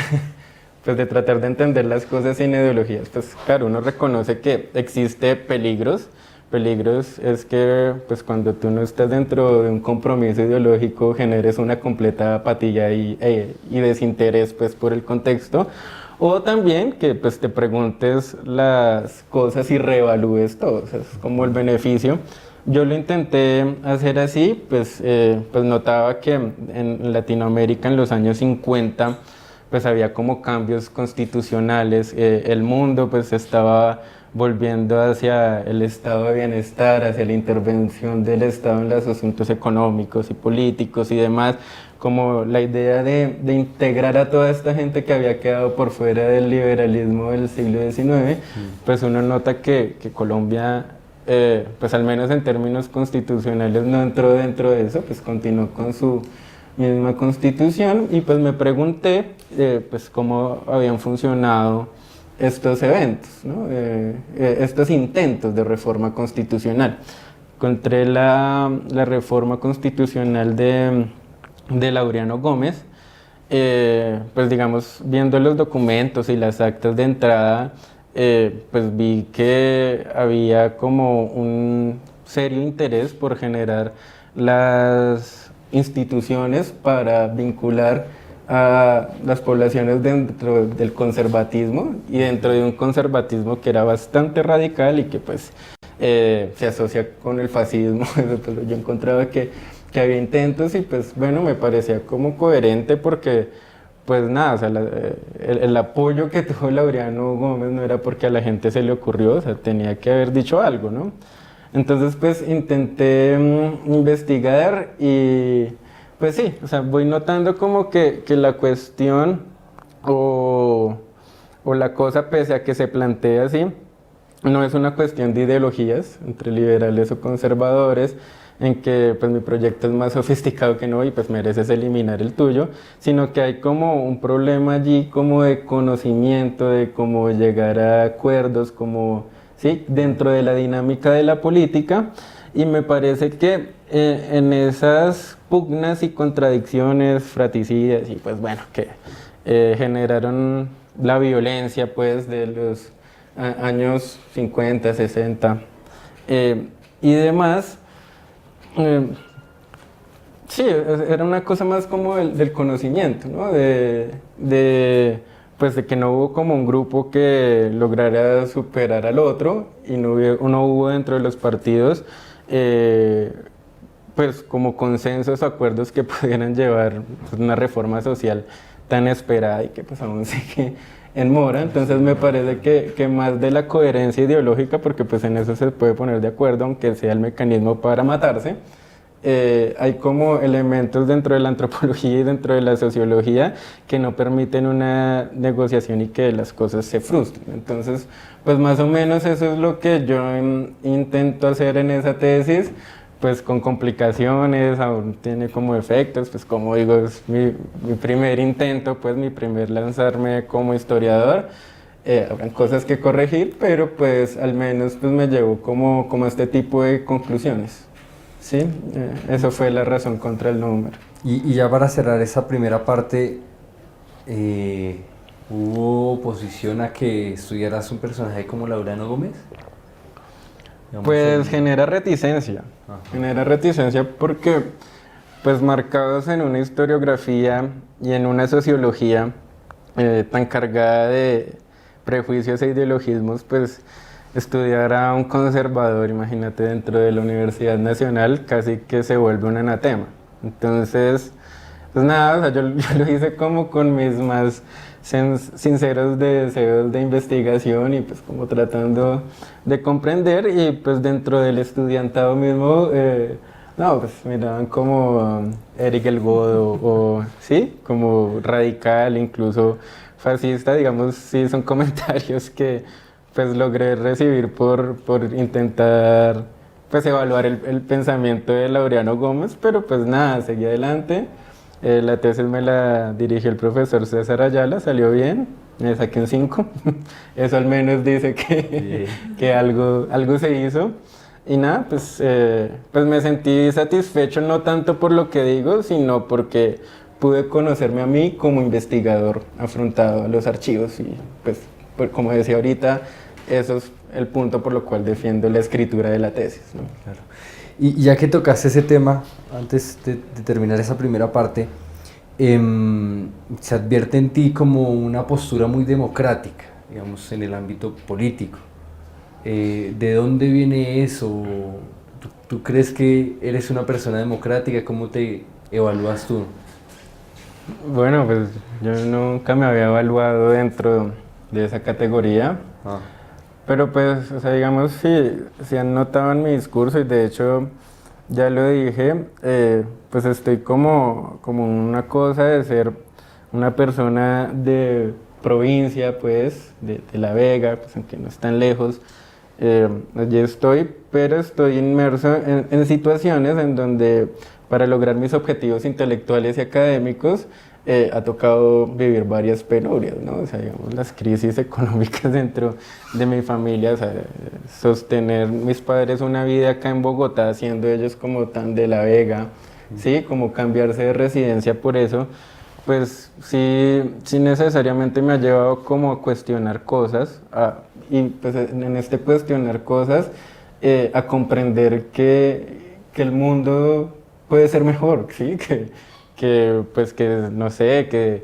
pues de tratar de entender las cosas sin ideologías, pues claro, uno reconoce que existe peligros es que pues cuando tú no estás dentro de un compromiso ideológico generes una completa apatía y desinterés pues por el contexto, o también que pues te preguntes las cosas y reevalúes todo, o sea, es como el beneficio. Yo lo intenté hacer así, pues notaba que en Latinoamérica en los años 50 pues había como cambios constitucionales, el mundo pues estaba volviendo hacia el estado de bienestar, hacia la intervención del Estado en los asuntos económicos y políticos y demás, como la idea de integrar a toda esta gente que había quedado por fuera del liberalismo del siglo XIX, pues uno nota que Colombia, pues al menos en términos constitucionales, no entró dentro de eso, pues continuó con su misma constitución y pues me pregunté pues cómo habían funcionado estos eventos, ¿no? Estos intentos de reforma constitucional. Encontré la reforma constitucional de Laureano Gómez, pues digamos, viendo los documentos y las actas de entrada, pues vi que había como un serio interés por generar las instituciones para vincular a las poblaciones dentro del conservatismo y dentro de un conservatismo que era bastante radical y que pues se asocia con el fascismo. Pues, yo encontraba que había intentos y pues bueno, me parecía como coherente porque pues nada, o sea, el apoyo que tuvo Laureano Gómez no era porque a la gente se le ocurrió, o sea, tenía que haber dicho algo, ¿no? Entonces pues intenté investigar y pues sí, o sea, voy notando como que la cuestión o la cosa, pese a que se plantea así, no es una cuestión de ideologías entre liberales o conservadores, en que pues mi proyecto es más sofisticado que no y pues mereces eliminar el tuyo, sino que hay como un problema allí como de conocimiento, de cómo llegar a acuerdos, como, ¿sí? Dentro de la dinámica de la política. Y me parece que en esas pugnas y contradicciones fratricidas y pues bueno, que generaron la violencia pues de los años 50, 60 y demás, sí, era una cosa más como del conocimiento, ¿no? Pues de que no hubo como un grupo que lograra superar al otro y no hubo dentro de los partidos pues como consensos o acuerdos que pudieran llevar pues, una reforma social tan esperada y que pues aún sigue en mora. Entonces me parece que más de la coherencia ideológica, porque pues en eso se puede poner de acuerdo aunque sea el mecanismo para matarse, hay como elementos dentro de la antropología y dentro de la sociología que no permiten una negociación y que las cosas se frustren. Entonces, pues más o menos eso es lo que yo intento hacer en esa tesis, pues con complicaciones, aún tiene como efectos, pues como digo, es mi primer intento, pues mi primer lanzarme como historiador. Habrán cosas que corregir, pero pues al menos pues me llevo como este tipo de conclusiones. Sí, eso fue la razón contra el número.
Y ya para cerrar esa primera parte, ¿hubo oposición a que estudiaras un personaje como Laureano Gómez? digamos,
Pues genera reticencia,
Ajá.
genera reticencia porque pues marcados en una historiografía y en una sociología tan cargada de prejuicios e ideologismos, pues estudiar a un conservador, imagínate, dentro de la Universidad Nacional, casi que se vuelve un anatema. Entonces, pues nada, o sea, yo lo hice como con mis más sinceros deseos de investigación y pues como tratando de comprender y pues dentro del estudiantado mismo, no, pues miraban como Eric el Godo o sí, como radical, incluso fascista, digamos, sí son comentarios que pues logré recibir por intentar pues evaluar el pensamiento de Laureano Gómez, pero pues nada, seguí adelante. La tesis me la dirigió el profesor César Ayala, salió bien, me saqué un 5. Eso al menos dice que algo se hizo. Y nada, pues me sentí satisfecho no tanto por lo que digo, sino porque pude conocerme a mí como investigador afrontado a los archivos y pues como decía ahorita, eso es el punto por lo cual defiendo la escritura de la tesis, ¿no?
Claro. Y ya que tocaste ese tema, antes de terminar esa primera parte, se advierte en ti como una postura muy democrática, digamos, en el ámbito político. ¿De dónde viene eso? ¿Tú crees que eres una persona democrática? ¿Cómo te evalúas tú?
Bueno, pues yo nunca me había evaluado dentro de esa categoría.
Ah.
Pero pues, o sea, digamos, si han notado en mi discurso, y de hecho ya lo dije, pues estoy como una cosa de ser una persona de provincia, pues, de La Vega, pues aunque no es tan lejos, allí estoy, pero estoy inmerso en situaciones en donde para lograr mis objetivos intelectuales y académicos, ha tocado vivir varias penurias, ¿no? O sea, digamos, las crisis económicas dentro de mi familia, o sea, sostener mis padres una vida acá en Bogotá, siendo ellos como tan de La Vega, ¿sí? Como cambiarse de residencia por eso, pues sí necesariamente me ha llevado como a cuestionar cosas, y pues en este cuestionar cosas, a comprender que el mundo puede ser mejor, ¿sí? Pues que no sé, que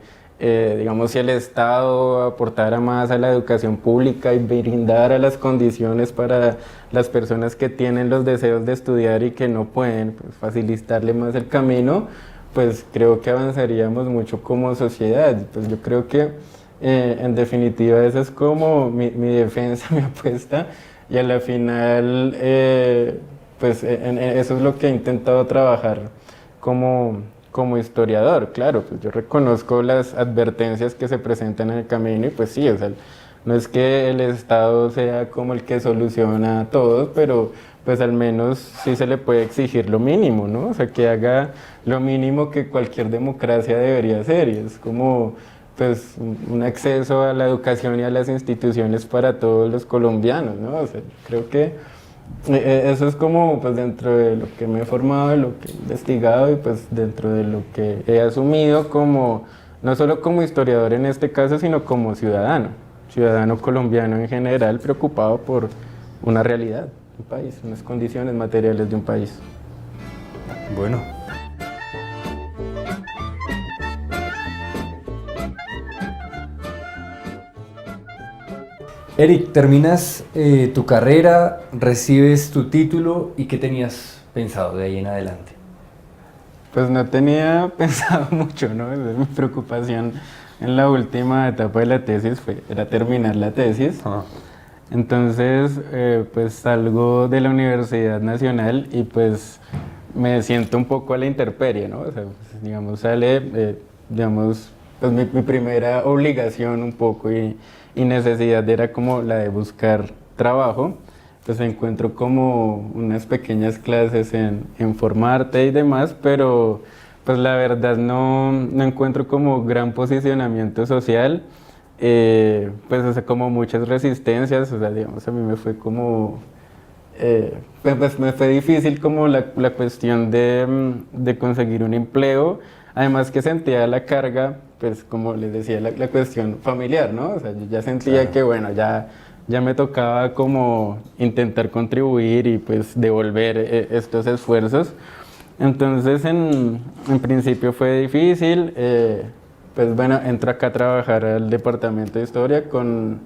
digamos si el Estado aportara más a la educación pública y brindara las condiciones para las personas que tienen los deseos de estudiar y que no pueden, pues facilitarle más el camino, pues creo que avanzaríamos mucho como sociedad. Pues yo creo que en definitiva esa es como mi defensa, mi apuesta y a la final pues eso es lo que he intentado trabajar como historiador. Claro, pues yo reconozco las advertencias que se presentan en el camino y pues sí, o sea, no es que el Estado sea como el que soluciona a todos, pero pues al menos sí se le puede exigir lo mínimo, ¿no? O sea, que haga lo mínimo que cualquier democracia debería hacer y es como pues un acceso a la educación y a las instituciones para todos los colombianos, ¿no? O sea, creo que eso es como pues dentro de lo que me he formado, de lo que he investigado y pues dentro de lo que he asumido como, no solo como historiador en este caso, sino como ciudadano colombiano en general, preocupado por una realidad, un país, unas condiciones materiales de un país.
Bueno. Eric, terminas tu carrera, recibes tu título y ¿qué tenías pensado de ahí en adelante?
Pues no tenía pensado mucho, ¿no? Esa es mi preocupación en la última etapa de la tesis, era terminar la tesis.
Ah.
Entonces, pues salgo de la Universidad Nacional y pues me siento un poco a la intemperie, ¿no? O sea, pues, digamos, sale, digamos, pues mi primera obligación un poco y necesidad era como la de buscar trabajo. Pues encuentro como unas pequeñas clases en Formarte y demás, pero pues la verdad no encuentro como gran posicionamiento social, pues o sea, como muchas resistencias, o sea, digamos, a mí me fue como, pues me fue difícil como la cuestión de conseguir un empleo, además que sentía la carga, pues como les decía, la cuestión familiar, ¿no? O sea, yo ya sentía que bueno, ya ya me tocaba como intentar contribuir y pues devolver estos esfuerzos. Entonces en principio fue difícil, pues bueno, entro acá a trabajar al departamento de historia con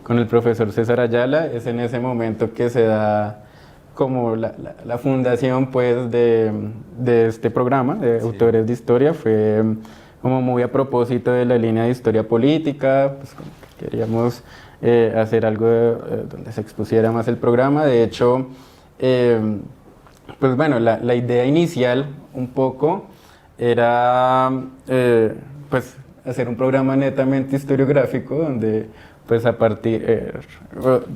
el profesor César Ayala. Es en ese momento que se da como la fundación pues de este programa de autores de historia. Fue como muy a propósito de la línea de historia política, pues como que queríamos hacer algo donde se expusiera más el programa. De hecho, pues bueno, la idea inicial un poco era pues hacer un programa netamente historiográfico donde pues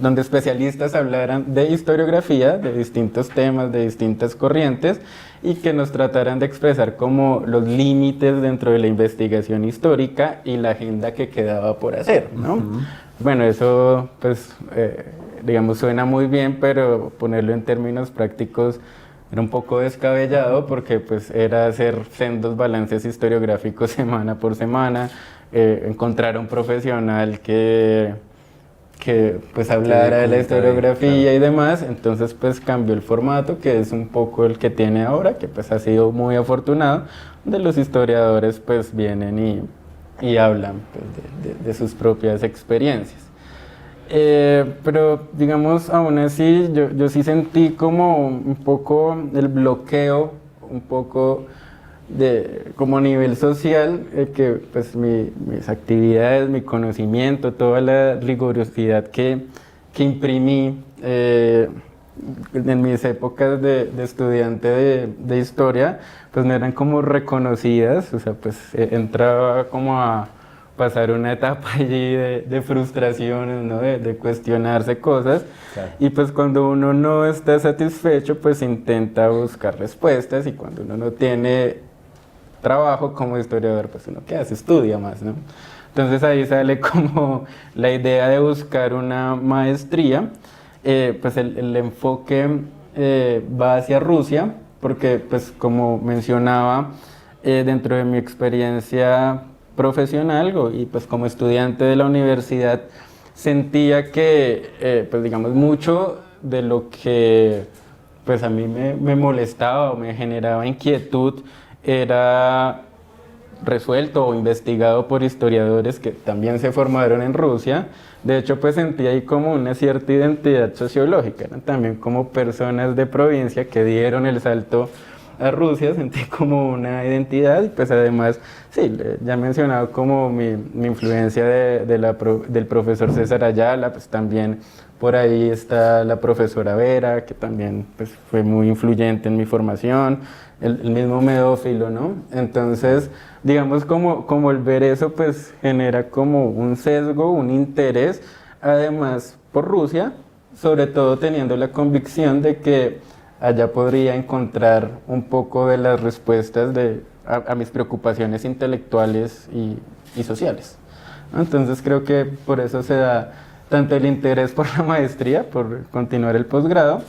donde especialistas hablaran de historiografía, de distintos temas, de distintas corrientes, y que nos trataran de expresar como los límites dentro de la investigación histórica y la agenda que quedaba por hacer, ¿no? Bueno, eso pues digamos suena muy bien, pero ponerlo en términos prácticos era un poco descabellado, porque pues era hacer sendos balances historiográficos semana por semana, encontrar un profesional que pues hablara de la historiografía y demás. Entonces pues cambió el formato, que es un poco el que tiene ahora, que pues ha sido muy afortunado, donde los historiadores pues vienen y hablan pues, de sus propias experiencias. Pero digamos, aún así, yo sí sentí como un poco el bloqueo, un poco como a nivel social, que pues mis actividades, mi conocimiento, toda la rigurosidad que imprimí en mis épocas de estudiante de historia, pues no eran como reconocidas. O sea, pues entraba como a pasar una etapa allí de frustraciones, ¿no? De cuestionarse cosas. Claro. Y pues cuando uno no está satisfecho, pues intenta buscar respuestas, y cuando uno no tiene trabajo como historiador, pues uno ¿qué hace? Estudia más, ¿no? Entonces ahí sale como la idea de buscar una maestría. Pues el enfoque va hacia Rusia, porque pues como mencionaba, dentro de mi experiencia profesional y pues como estudiante de la universidad, sentía que pues digamos mucho de lo que pues a mí me molestaba o me generaba inquietud era resuelto o investigado por historiadores que también se formaron en Rusia. De hecho, pues sentí ahí como una cierta identidad sociológica, ¿no? También como personas de provincia que dieron el salto a Rusia, sentí como una identidad. Y pues además, sí, ya he mencionado como mi influencia del profesor César Ayala, pues también por ahí está la profesora Vera, que también pues, fue muy influyente en mi formación, el mismo Medófilo, ¿no? Entonces, digamos como el ver eso pues genera como un sesgo, un interés, además por Rusia, sobre todo teniendo la convicción de que allá podría encontrar un poco de las respuestas a mis preocupaciones intelectuales y sociales. Entonces creo que por eso se da tanto el interés por la maestría, por continuar el posgrado,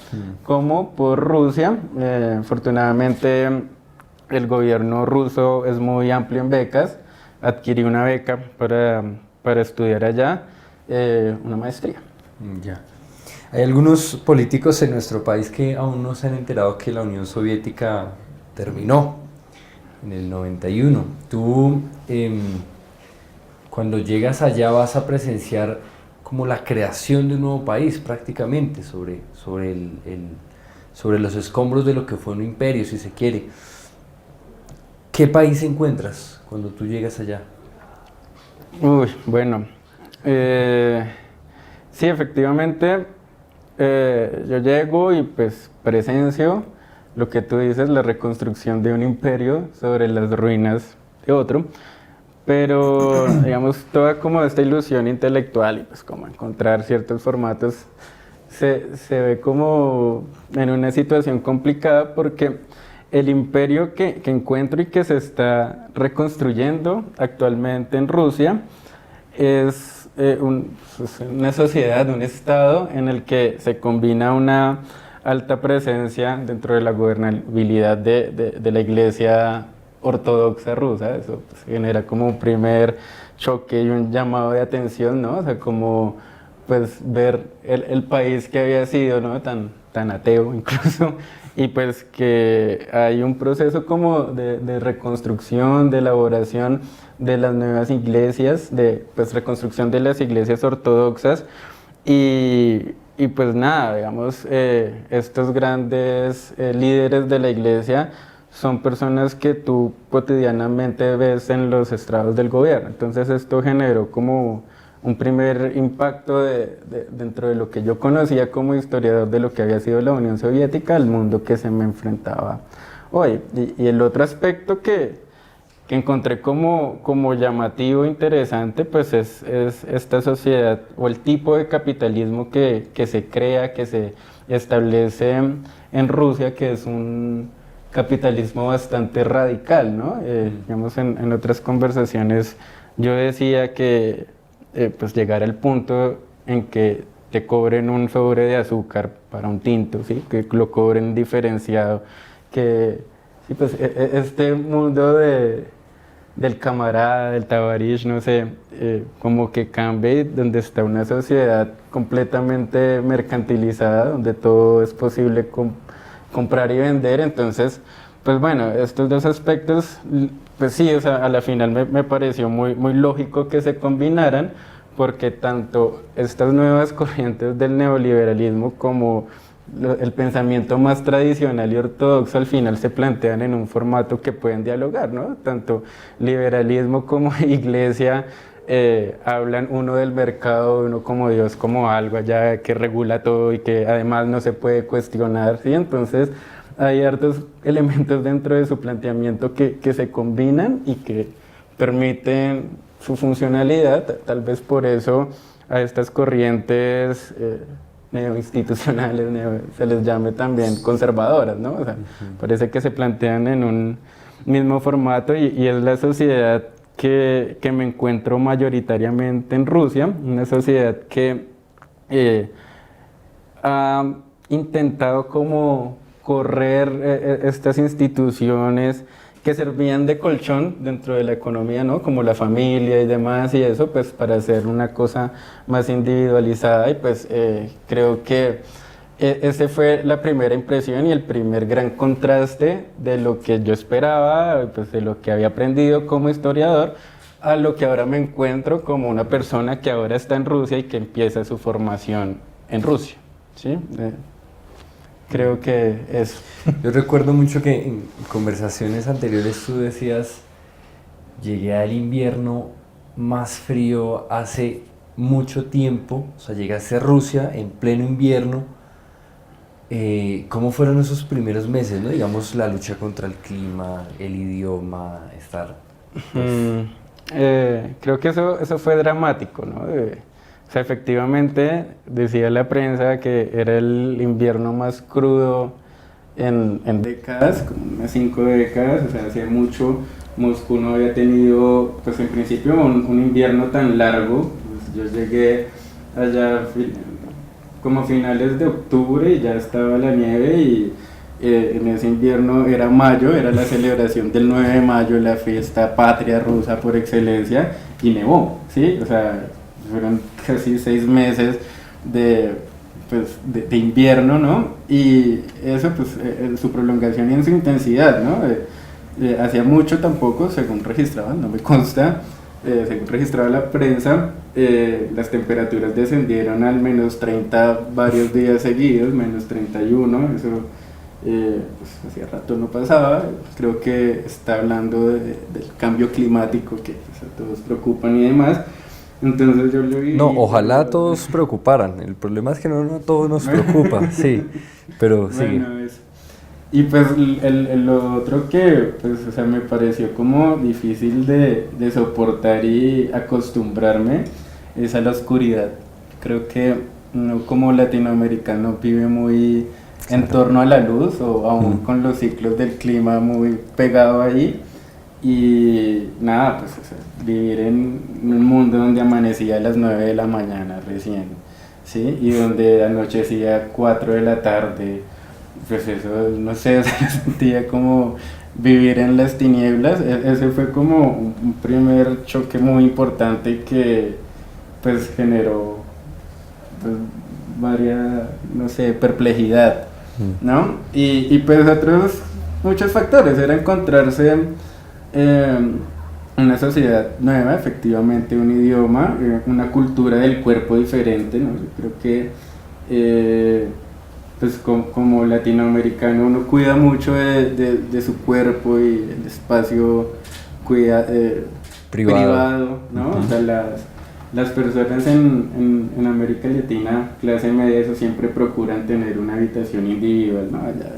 como por Rusia. Afortunadamente el gobierno ruso es muy amplio en becas. Adquirí una beca para estudiar allá, una maestría.
Ya. Hay algunos políticos en nuestro país que aún no se han enterado que la Unión Soviética terminó en el 91. Tú, cuando llegas allá, vas a presenciar como la creación de un nuevo país prácticamente sobre los escombros de lo que fue un imperio, si se quiere. ¿Qué país encuentras cuando tú llegas allá?
Uy, bueno, sí, efectivamente, yo llego y pues presencio lo que tú dices, la reconstrucción de un imperio sobre las ruinas de otro. Pero, digamos, toda como esta ilusión intelectual y pues como encontrar ciertos formatos se ve como en una situación complicada, porque el imperio que encuentro y que se está reconstruyendo actualmente en Rusia es una sociedad, un estado en el que se combina una alta presencia dentro de la gobernabilidad de la Iglesia ortodoxa rusa. Eso pues, genera como un primer choque y un llamado de atención, ¿no? O sea, como pues ver el país que había sido, ¿no? Tan ateo incluso, y pues que hay un proceso como de reconstrucción, de elaboración de las nuevas iglesias, de pues reconstrucción de las iglesias ortodoxas, y pues nada, digamos, estos grandes líderes de la iglesia son personas que tú cotidianamente ves en los estrados del gobierno. Entonces esto generó como un primer impacto dentro de lo que yo conocía como historiador de lo que había sido la Unión Soviética al mundo que se me enfrentaba hoy. Y el otro aspecto que encontré como llamativo, interesante, pues es esta sociedad o el tipo de capitalismo que se crea, que se establece en Rusia, que es un capitalismo bastante radical, ¿no? Digamos, en otras conversaciones yo decía que pues llegar al punto en que te cobren un sobre de azúcar para un tinto, ¿sí? Que lo cobren diferenciado, que sí, pues, este mundo del camarada, del tabarish, no sé, como que cambie, donde está una sociedad completamente mercantilizada, donde todo es posible comprar y vender. Entonces, pues bueno, estos dos aspectos, pues sí, o sea, a la final me pareció muy lógico que se combinaran, porque tanto estas nuevas corrientes del neoliberalismo como el pensamiento más tradicional y ortodoxo al final se plantean en un formato que pueden dialogar, ¿no? Tanto liberalismo como iglesia hablan uno del mercado, uno como Dios, como algo allá que regula todo y que además no se puede cuestionar, ¿sí? Entonces hay hartos elementos dentro de su planteamiento que se combinan y que permiten su funcionalidad. Tal vez por eso a estas corrientes neoinstitucionales se les llame también conservadoras, ¿no? O sea, parece que se plantean en un mismo formato, y es la sociedad que me encuentro mayoritariamente en Rusia, una sociedad que ha intentado como correr estas instituciones que servían de colchón dentro de la economía, ¿no? Como la familia y demás, y eso pues para hacer una cosa más individualizada, y pues creo que esa fue la primera impresión y el primer gran contraste de lo que yo esperaba, pues de lo que había aprendido como historiador, a lo que ahora me encuentro como una persona que ahora está en Rusia y que empieza su formación en Rusia, ¿sí? Creo que eso.
Yo recuerdo mucho que en conversaciones anteriores tú decías, llegué al invierno más frío hace mucho tiempo, o sea, llegaste a Rusia en pleno invierno. ¿Cómo fueron esos primeros meses, no? Digamos, la lucha contra el clima, el idioma, estar... Pues...
creo que eso fue dramático, ¿no? O sea, efectivamente, decía la prensa que era el invierno más crudo en décadas, como unas 5 décadas, o sea, hacía mucho. Moscú no había tenido, pues en principio, un invierno tan largo. Pues yo llegué allá como a finales de octubre y ya estaba la nieve, y en ese invierno era mayo, era la celebración del 9 de mayo, la fiesta patria rusa por excelencia, y nevó, ¿sí? O sea, fueron casi 6 meses de invierno, ¿no? Y eso, pues, su prolongación y en su intensidad, ¿no? Hacía mucho tampoco, según registraban, no me consta, según registraba la prensa, las temperaturas descendieron al -30 varios días seguidos, -31, eso pues hacía rato no pasaba. Creo que está hablando del cambio climático que pues, a todos preocupan y demás. Entonces yo lo vi.
No, ojalá todos preocuparan. El problema es que no todos nos preocupa, sí, pero sigue.
Bueno, eso. Y pues lo otro que pues, o sea, me pareció como difícil de soportar y acostumbrarme es a la oscuridad. Creo que uno como latinoamericano vive muy en torno a la luz, o aún con los ciclos del clima muy pegado ahí. Y nada, pues o sea, vivir en un mundo donde amanecía a las 9 de la mañana recién, ¿sí? Y donde anochecía a 4 de la tarde, pues eso, no sé, o sea, sentía como vivir en las tinieblas. Ese fue como un primer choque muy importante que pues generó pues, varias, no sé, perplejidad, ¿no? Y pues otros, muchos factores, era encontrarse una sociedad nueva, efectivamente, un idioma, una cultura del cuerpo diferente, ¿no? Yo creo que pues como latinoamericano uno cuida mucho de su cuerpo y el espacio privado, ¿no? O sea, las personas en América Latina, clase media, eso siempre procuran tener una habitación individual, ¿no? Allá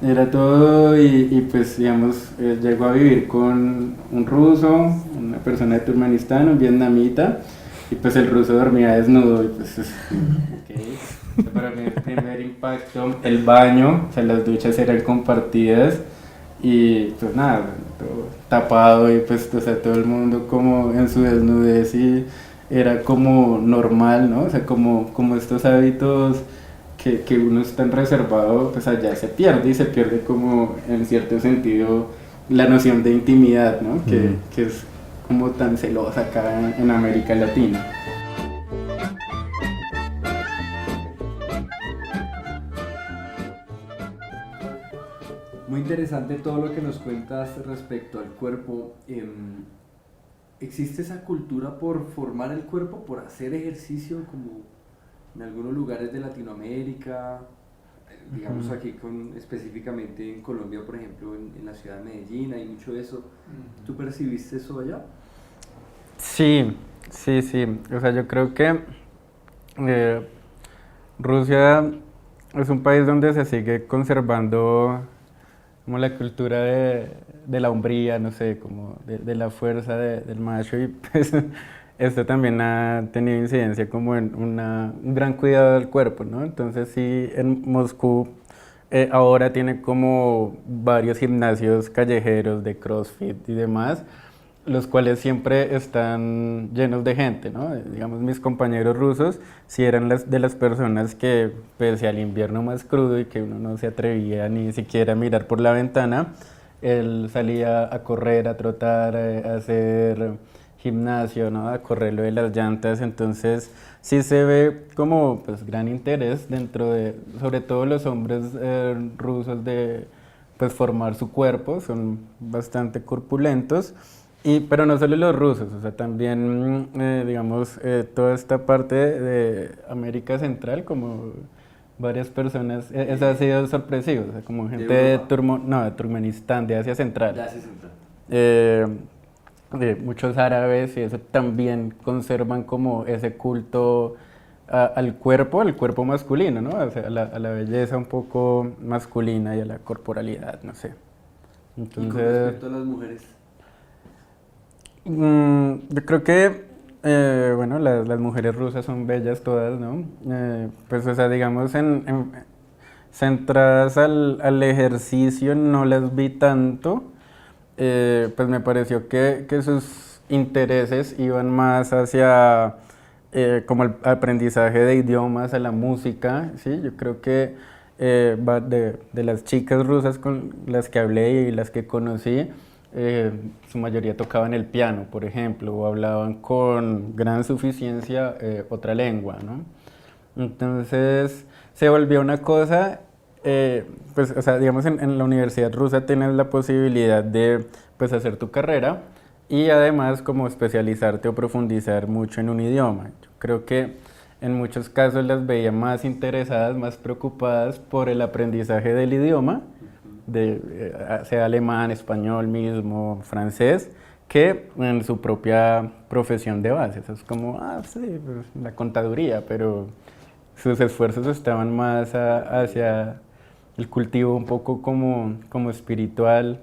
era todo y pues digamos, llegó a vivir con un ruso, una persona de Turkmenistán, un vietnamita, y pues el ruso dormía desnudo y pues okay. Para mí el primer impacto, el baño, o sea, las duchas eran compartidas y pues nada, todo tapado y pues o sea, todo el mundo como en su desnudez y era como normal, ¿no? O sea, como estos hábitos que uno es tan reservado, pues allá se pierde y se pierde como en cierto sentido la noción de intimidad, ¿no? Que es como tan celosa acá en América Latina.
Muy interesante todo lo que nos cuentas respecto al cuerpo. ¿Existe esa cultura por formar el cuerpo, por hacer ejercicio como en algunos lugares de Latinoamérica? Digamos aquí específicamente en Colombia, por ejemplo, en la ciudad de Medellín, hay mucho de eso. ¿Tú percibiste eso allá?
Sí, sí, sí. O sea, yo creo que Rusia es un país donde se sigue conservando como la cultura de la hombría, no sé, como de la fuerza del macho y pues esto también ha tenido incidencia como en un gran cuidado del cuerpo, ¿no? Entonces sí, en Moscú ahora tiene como varios gimnasios callejeros de CrossFit y demás, los cuales siempre están llenos de gente, ¿no? Digamos, mis compañeros rusos sí eran de las personas que, pese al invierno más crudo y que uno no se atrevía ni siquiera a mirar por la ventana, él salía a correr, a trotar, a hacer gimnasio, ¿no? A correr lo de las llantas, entonces sí se ve como pues gran interés dentro de, sobre todo los hombres rusos de pues formar su cuerpo, son bastante corpulentos. Pero no solo los rusos, o sea, también, digamos, toda esta parte de América Central, como varias personas, eso ha sido sorpresivo, o sea, como gente de Turkmenistán, de Asia Central.
De Asia Central.
De muchos árabes y eso también conservan como ese culto al cuerpo masculino, ¿no? O sea, a la belleza un poco masculina y a la corporalidad, no sé.
Entonces, ¿y con respecto a las mujeres?
Yo creo que, bueno, las mujeres rusas son bellas todas, ¿no? Pues, o sea, digamos, centradas al ejercicio no las vi tanto, pues me pareció que sus intereses iban más hacia como el aprendizaje de idiomas, a la música, ¿sí? Yo creo que de las chicas rusas con las que hablé y las que conocí, su mayoría tocaban el piano, por ejemplo, o hablaban con gran suficiencia otra lengua, ¿no? Entonces se volvió una cosa, pues, o sea, digamos, en la universidad rusa tienes la posibilidad de, pues, hacer tu carrera y además como especializarte o profundizar mucho en un idioma. Yo creo que en muchos casos las veía más interesadas, más preocupadas por el aprendizaje del idioma, sea alemán, español mismo, francés, que en su propia profesión de base. Eso es como, sí, pues, la contaduría, pero sus esfuerzos estaban más hacia el cultivo un poco como espiritual.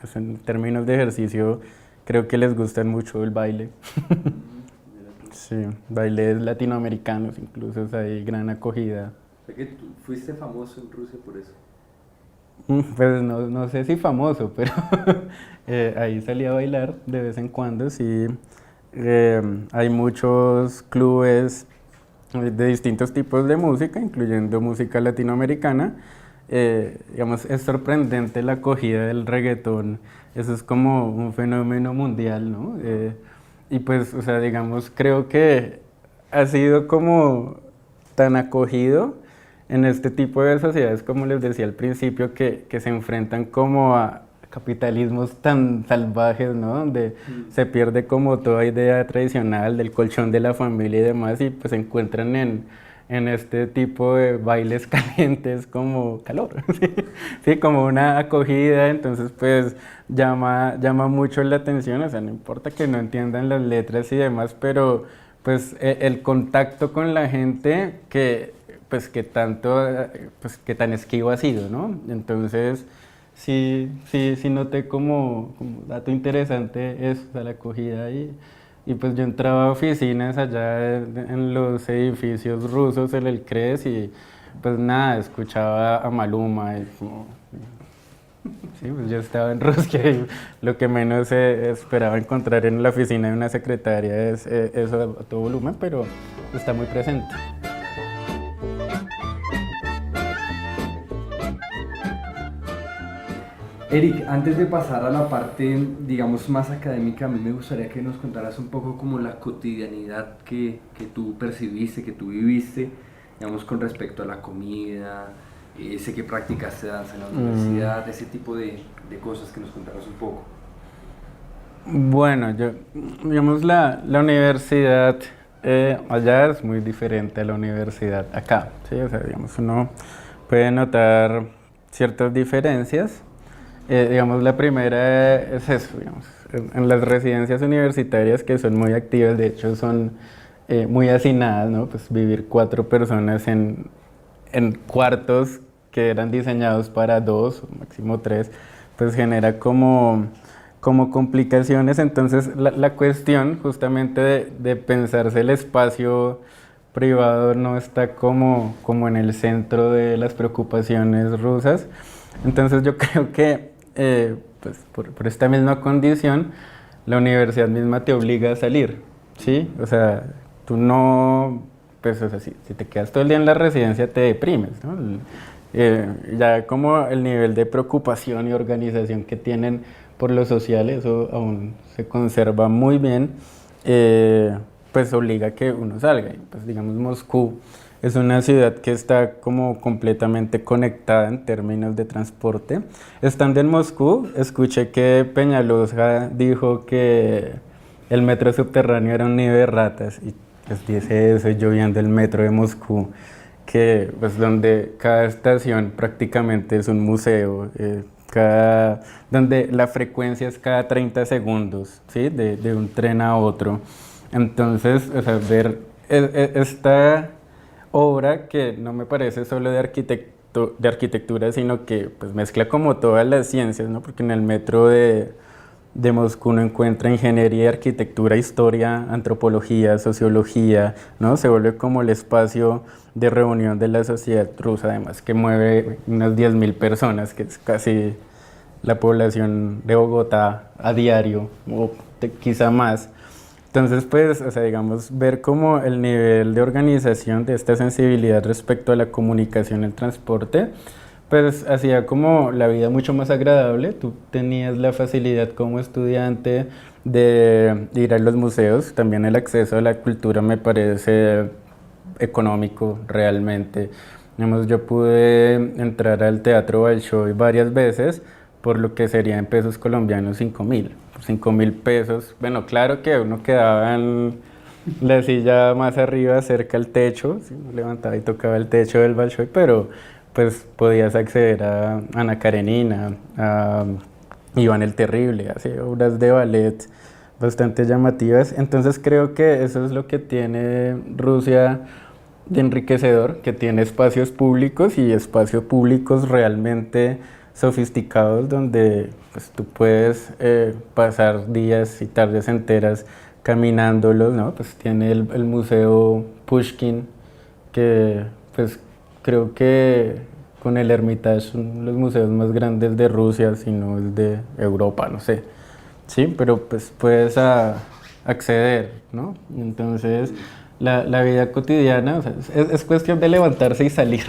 Pues en términos de ejercicio, creo que les gusta mucho el baile. Sí, bailes latinoamericanos incluso, o sea, hay gran acogida.
O sea que tú fuiste famoso en Rusia por eso.
Pues no sé si famoso, pero ahí salí a bailar de vez en cuando, sí. Hay muchos clubes de distintos tipos de música, incluyendo música latinoamericana. Digamos, es sorprendente la acogida del reggaetón, eso es como un fenómeno mundial, ¿no? Y pues, o sea, digamos, creo que ha sido como tan acogido en este tipo de sociedades, como les decía al principio, que se enfrentan como a capitalismos tan salvajes, ¿no? Donde se pierde como toda idea tradicional del colchón de la familia y demás, y pues se encuentran en este tipo de bailes calientes como calor, ¿sí? Sí, como una acogida, entonces pues llama mucho la atención, o sea, no importa que no entiendan las letras y demás, pero pues el contacto con la gente pues que tanto, pues que tan esquivo ha sido, ¿no? Entonces sí noté como dato interesante eso, o sea, la acogida y pues yo entraba a oficinas allá en los edificios rusos, en el CRES, y pues nada, escuchaba a Maluma y como... Sí, pues yo estaba en Rusia y lo que menos esperaba encontrar en la oficina de una secretaria es eso a todo volumen, pero está muy presente.
Eric, antes de pasar a la parte, digamos, más académica, a mí me gustaría que nos contaras un poco como la cotidianidad que tú percibiste, que tú viviste, digamos, con respecto a la comida, sé que practicaste danza en la universidad, ese tipo de cosas, que nos contaras un poco.
Bueno, digamos, la universidad allá es muy diferente a la universidad acá, ¿sí? O sea, digamos, uno puede notar ciertas diferencias. Digamos, la primera es eso, digamos, en las residencias universitarias que son muy activas, de hecho son muy hacinadas, ¿no? Pues vivir 4 personas en cuartos que eran diseñados para 2 o máximo 3, pues genera como complicaciones. Entonces la cuestión justamente de pensarse el espacio privado no está como en el centro de las preocupaciones rusas. Entonces yo creo que pues por esta misma condición la universidad misma te obliga a salir, ¿sí? O sea, tú no, pues o sea, si te quedas todo el día en la residencia te deprimes, ¿no? Ya como el nivel de preocupación y organización que tienen por lo social, eso aún se conserva muy bien, pues obliga a que uno salga. Y, pues digamos, Moscú es una ciudad que está como completamente conectada en términos de transporte. Estando en Moscú, escuché que Peñalosa dijo que el metro subterráneo era un nido de ratas, y pues dice eso yo viendo el metro de Moscú, que pues donde cada estación prácticamente es un museo, donde la frecuencia es cada 30 segundos, ¿sí? De un tren a otro. Entonces, o sea, ver esta obra que no me parece solo de arquitectura, sino que pues mezcla como todas las ciencias, ¿no? Porque en el metro de Moscú uno encuentra ingeniería, arquitectura, historia, antropología, sociología, ¿no? Se vuelve como el espacio de reunión de la sociedad rusa, además que mueve unas 10.000 personas, que es casi la población de Bogotá a diario, o quizá más. Entonces, pues, o sea, digamos, ver como el nivel de organización de esta sensibilidad respecto a la comunicación y el transporte, pues hacía como la vida mucho más agradable. Tú tenías la facilidad como estudiante de ir a los museos, también el acceso a la cultura me parece económico realmente. Digamos, yo pude entrar al Teatro Bolshoi varias veces por lo que sería en pesos colombianos 5.000. Por 5.000 pesos, bueno, claro que uno quedaba en la silla más arriba, cerca al techo, ¿sí? Levantaba y tocaba el techo del Bolshoi, pero pues podías acceder a Ana Karenina, a Iván el Terrible, hace obras de ballet bastante llamativas. Entonces creo que eso es lo que tiene Rusia de enriquecedor, que tiene espacios públicos y espacios públicos realmente sofisticados donde pues, tú puedes pasar días y tardes enteras caminándolos, ¿no? Pues tiene el Museo Pushkin, que pues creo que con el Hermitage son los museos más grandes de Rusia, si no es de Europa, no sé. Sí, pero pues puedes acceder, ¿no? Entonces la vida cotidiana, o sea, es cuestión de levantarse y salir.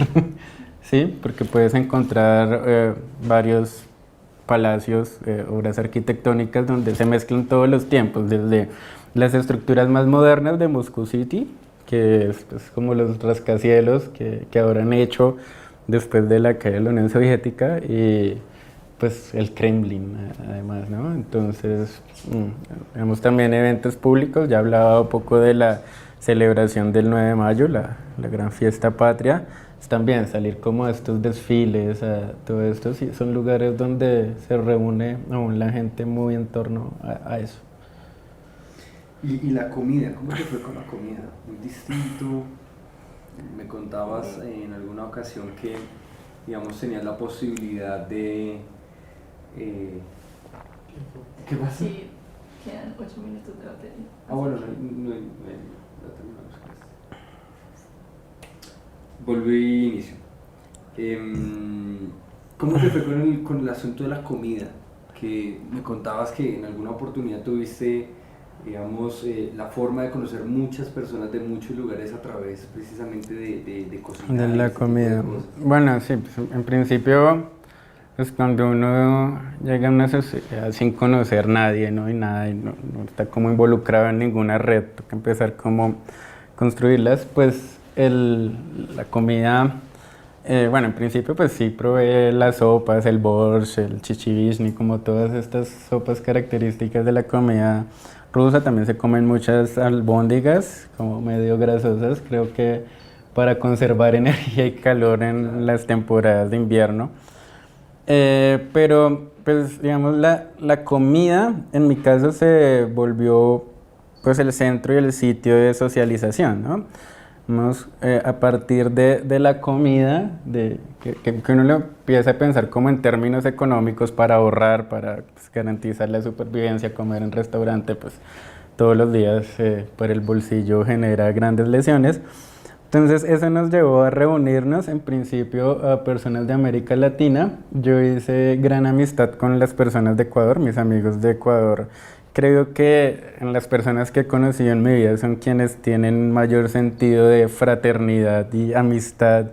Sí, porque puedes encontrar varios palacios, obras arquitectónicas donde se mezclan todos los tiempos, desde las estructuras más modernas de Moscú City, que es pues, como los rascacielos que ahora han hecho después de la caída de la Unión Soviética y pues el Kremlin además, ¿no? Entonces, tenemos también eventos públicos, ya hablaba un poco de la celebración del 9 de mayo, la gran fiesta patria, es también salir como a estos desfiles, a todo esto, sí, son lugares donde se reúne aún la gente muy en torno a eso.
Y la comida, ¿cómo te fue con la comida? Muy distinto. Me contabas en alguna ocasión que, digamos, tenías la posibilidad de... ¿Qué pasa?
Sí, quedan 8 minutos de batería.
Ah, bueno, no terminamos con esto. Volví y inicio. ¿Cómo te fue con el asunto de la comida? Que me contabas que en alguna oportunidad tuviste, digamos, la forma de conocer muchas personas de muchos lugares a través precisamente de cocinar.
De la comida. Bueno, sí, pues, en principio, pues cuando uno llega a una sociedad sin conocer a nadie, ¿no? Y nada, y no está como involucrado en ninguna red, toca empezar como a construirlas, pues la comida, bueno, en principio pues sí probé las sopas, el borscht, el chichivishni, como todas estas sopas características de la comida rusa. También se comen muchas albóndigas, como medio grasosas, creo que para conservar energía y calor en las temporadas de invierno. Pero, pues, digamos, la comida, en mi caso, se volvió, pues, el centro y el sitio de socialización, ¿no? Vamos, a partir de la comida, que uno lo empieza a pensar como en términos económicos para ahorrar, para pues, garantizar la supervivencia, comer en restaurante, pues, todos los días por el bolsillo genera grandes lesiones. Entonces eso nos llevó a reunirnos en principio a personas de América Latina. Yo hice gran amistad con las personas de Ecuador, mis amigos de Ecuador. Creo que las personas que he conocido en mi vida son quienes tienen mayor sentido de fraternidad y amistad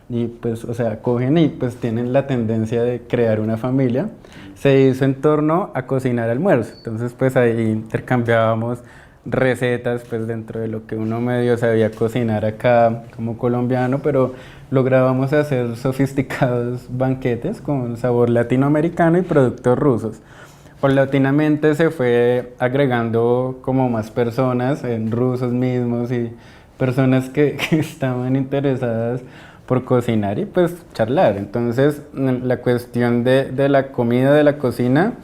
y pues, o sea, cogen y pues tienen la tendencia de crear una familia. Se hizo en torno a cocinar almuerzo, entonces pues ahí intercambiábamos recetas pues dentro de lo que uno medio sabía cocinar acá como colombiano, pero lográbamos hacer sofisticados banquetes con sabor latinoamericano y productos rusos. Paulatinamente se fue agregando como más personas, en rusos mismos y personas que estaban interesadas por cocinar y pues charlar. Entonces la cuestión de la comida, de la cocina,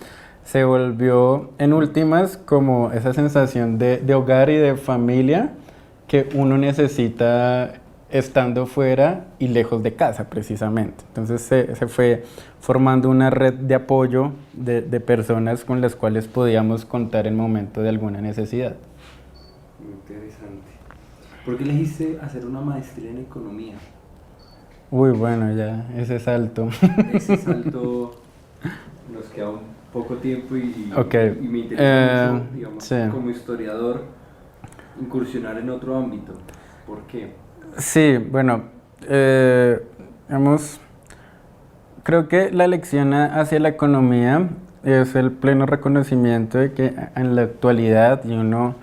se volvió en últimas como esa sensación de hogar y de familia que uno necesita estando fuera y lejos de casa precisamente. Entonces se fue formando una red de apoyo de personas con las cuales podíamos contar en momento de alguna necesidad.
Interesante. ¿Por qué elegiste hacer una maestría en economía?
Uy, bueno, ya, ese salto.
Ese salto nos queda un poco tiempo y me interesa mucho, digamos,
sí.
Como historiador, incursionar en otro ámbito. ¿Por qué?
Sí, bueno, digamos, creo que la lección hacia la economía es el pleno reconocimiento de que en la actualidad, y uno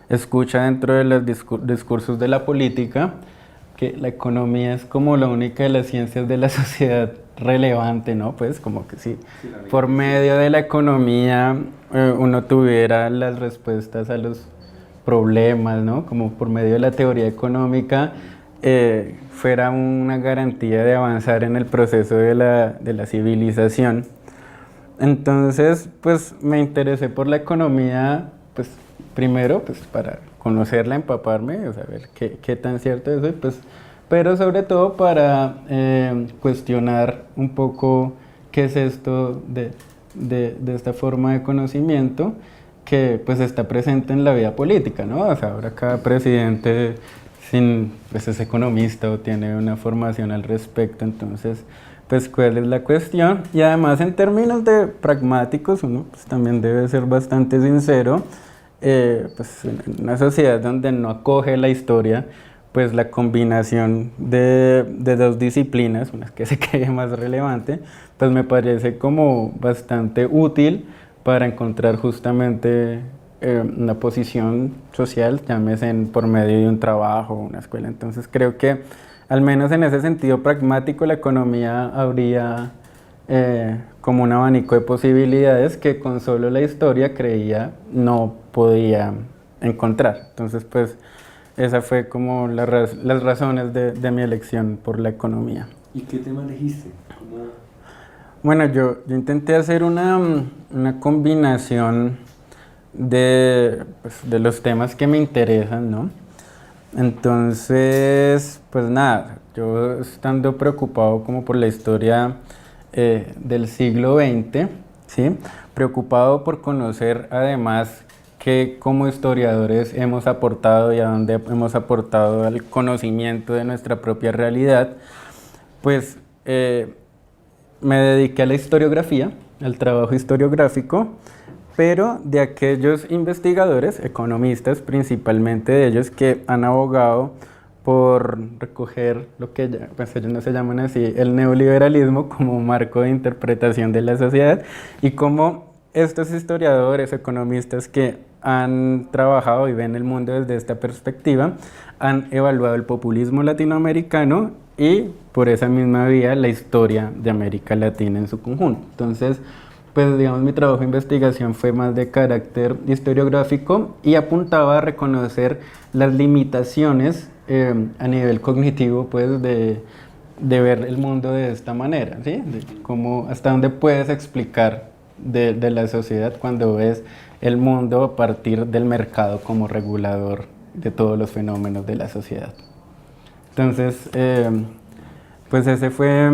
escucha dentro de los discursos de la política, que la economía es como la única de las ciencias de la sociedad relevante, ¿no? Pues como que si por medio de la economía uno tuviera las respuestas a los problemas, ¿no? Como por medio de la teoría económica, fuera una garantía de avanzar en el proceso de la civilización. Entonces, pues me interesé por la economía, pues primero, pues para conocerla, empaparme, o saber qué tan cierto es eso, pues, pero sobre todo para cuestionar un poco qué es esto de esta forma de conocimiento que pues está presente en la vida política, ¿no? O sea, ahora cada presidente pues es economista o tiene una formación al respecto, entonces, pues, ¿cuál es la cuestión? Y además, en términos de pragmáticos, uno pues, también debe ser bastante sincero, pues, en una sociedad donde no acoge la historia, pues la combinación de dos disciplinas, una que se cree más relevante, pues me parece como bastante útil para encontrar justamente una posición social, llámese por medio de un trabajo, una escuela. Entonces creo que al menos en ese sentido pragmático la economía habría como un abanico de posibilidades que con solo la historia creía no podía encontrar. Entonces pues esa fue como las razones de mi elección por la economía.
¿Y qué tema elegiste?
Bueno, yo intenté hacer una combinación pues, de los temas que me interesan, ¿no? Entonces, pues nada, yo estando preocupado como por la historia del siglo XX, ¿sí? Preocupado por conocer además que como historiadores hemos aportado y a dónde hemos aportado al conocimiento de nuestra propia realidad, pues me dediqué a la historiografía, al trabajo historiográfico, pero de aquellos investigadores, economistas principalmente de ellos, que han abogado por recoger lo que pues ellos no se llaman así, el neoliberalismo como marco de interpretación de la sociedad, y como estos historiadores, economistas que han trabajado y ven el mundo desde esta perspectiva, han evaluado el populismo latinoamericano y por esa misma vía la historia de América Latina en su conjunto. Entonces, pues digamos mi trabajo de investigación fue más de carácter historiográfico y apuntaba a reconocer las limitaciones a nivel cognitivo pues de ver el mundo de esta manera, ¿sí? De cómo, hasta dónde puedes explicar de la sociedad cuando ves el mundo a partir del mercado como regulador de todos los fenómenos de la sociedad. Entonces, pues ese fue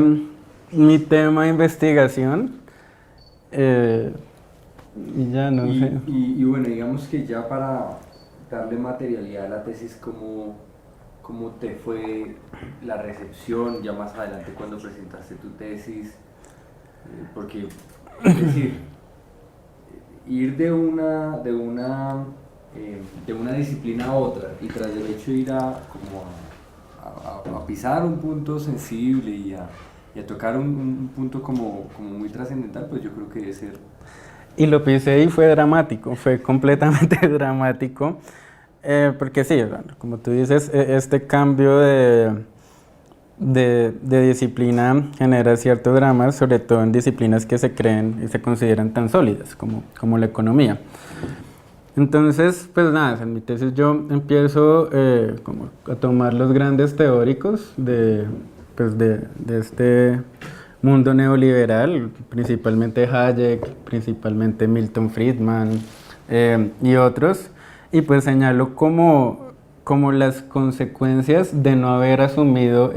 mi tema de investigación. Y ya no sé.
Y bueno, digamos que ya para darle materialidad a la tesis, ¿cómo te fue la recepción ya más adelante cuando presentaste tu tesis? Porque, es decir, ir de una disciplina a otra y tras el hecho ir a pisar un punto sensible y a tocar un punto como muy trascendental, pues yo creo que debe ser.
Y lo pisé y fue dramático, fue completamente dramático, porque sí, como tú dices, este cambio de disciplina genera cierto drama, sobre todo en disciplinas que se creen y se consideran tan sólidas como la economía. Entonces, pues nada, en mi tesis yo empiezo como a tomar los grandes teóricos de este mundo neoliberal, principalmente Hayek, principalmente Milton Friedman y otros, y pues señalo como las consecuencias de no haber asumido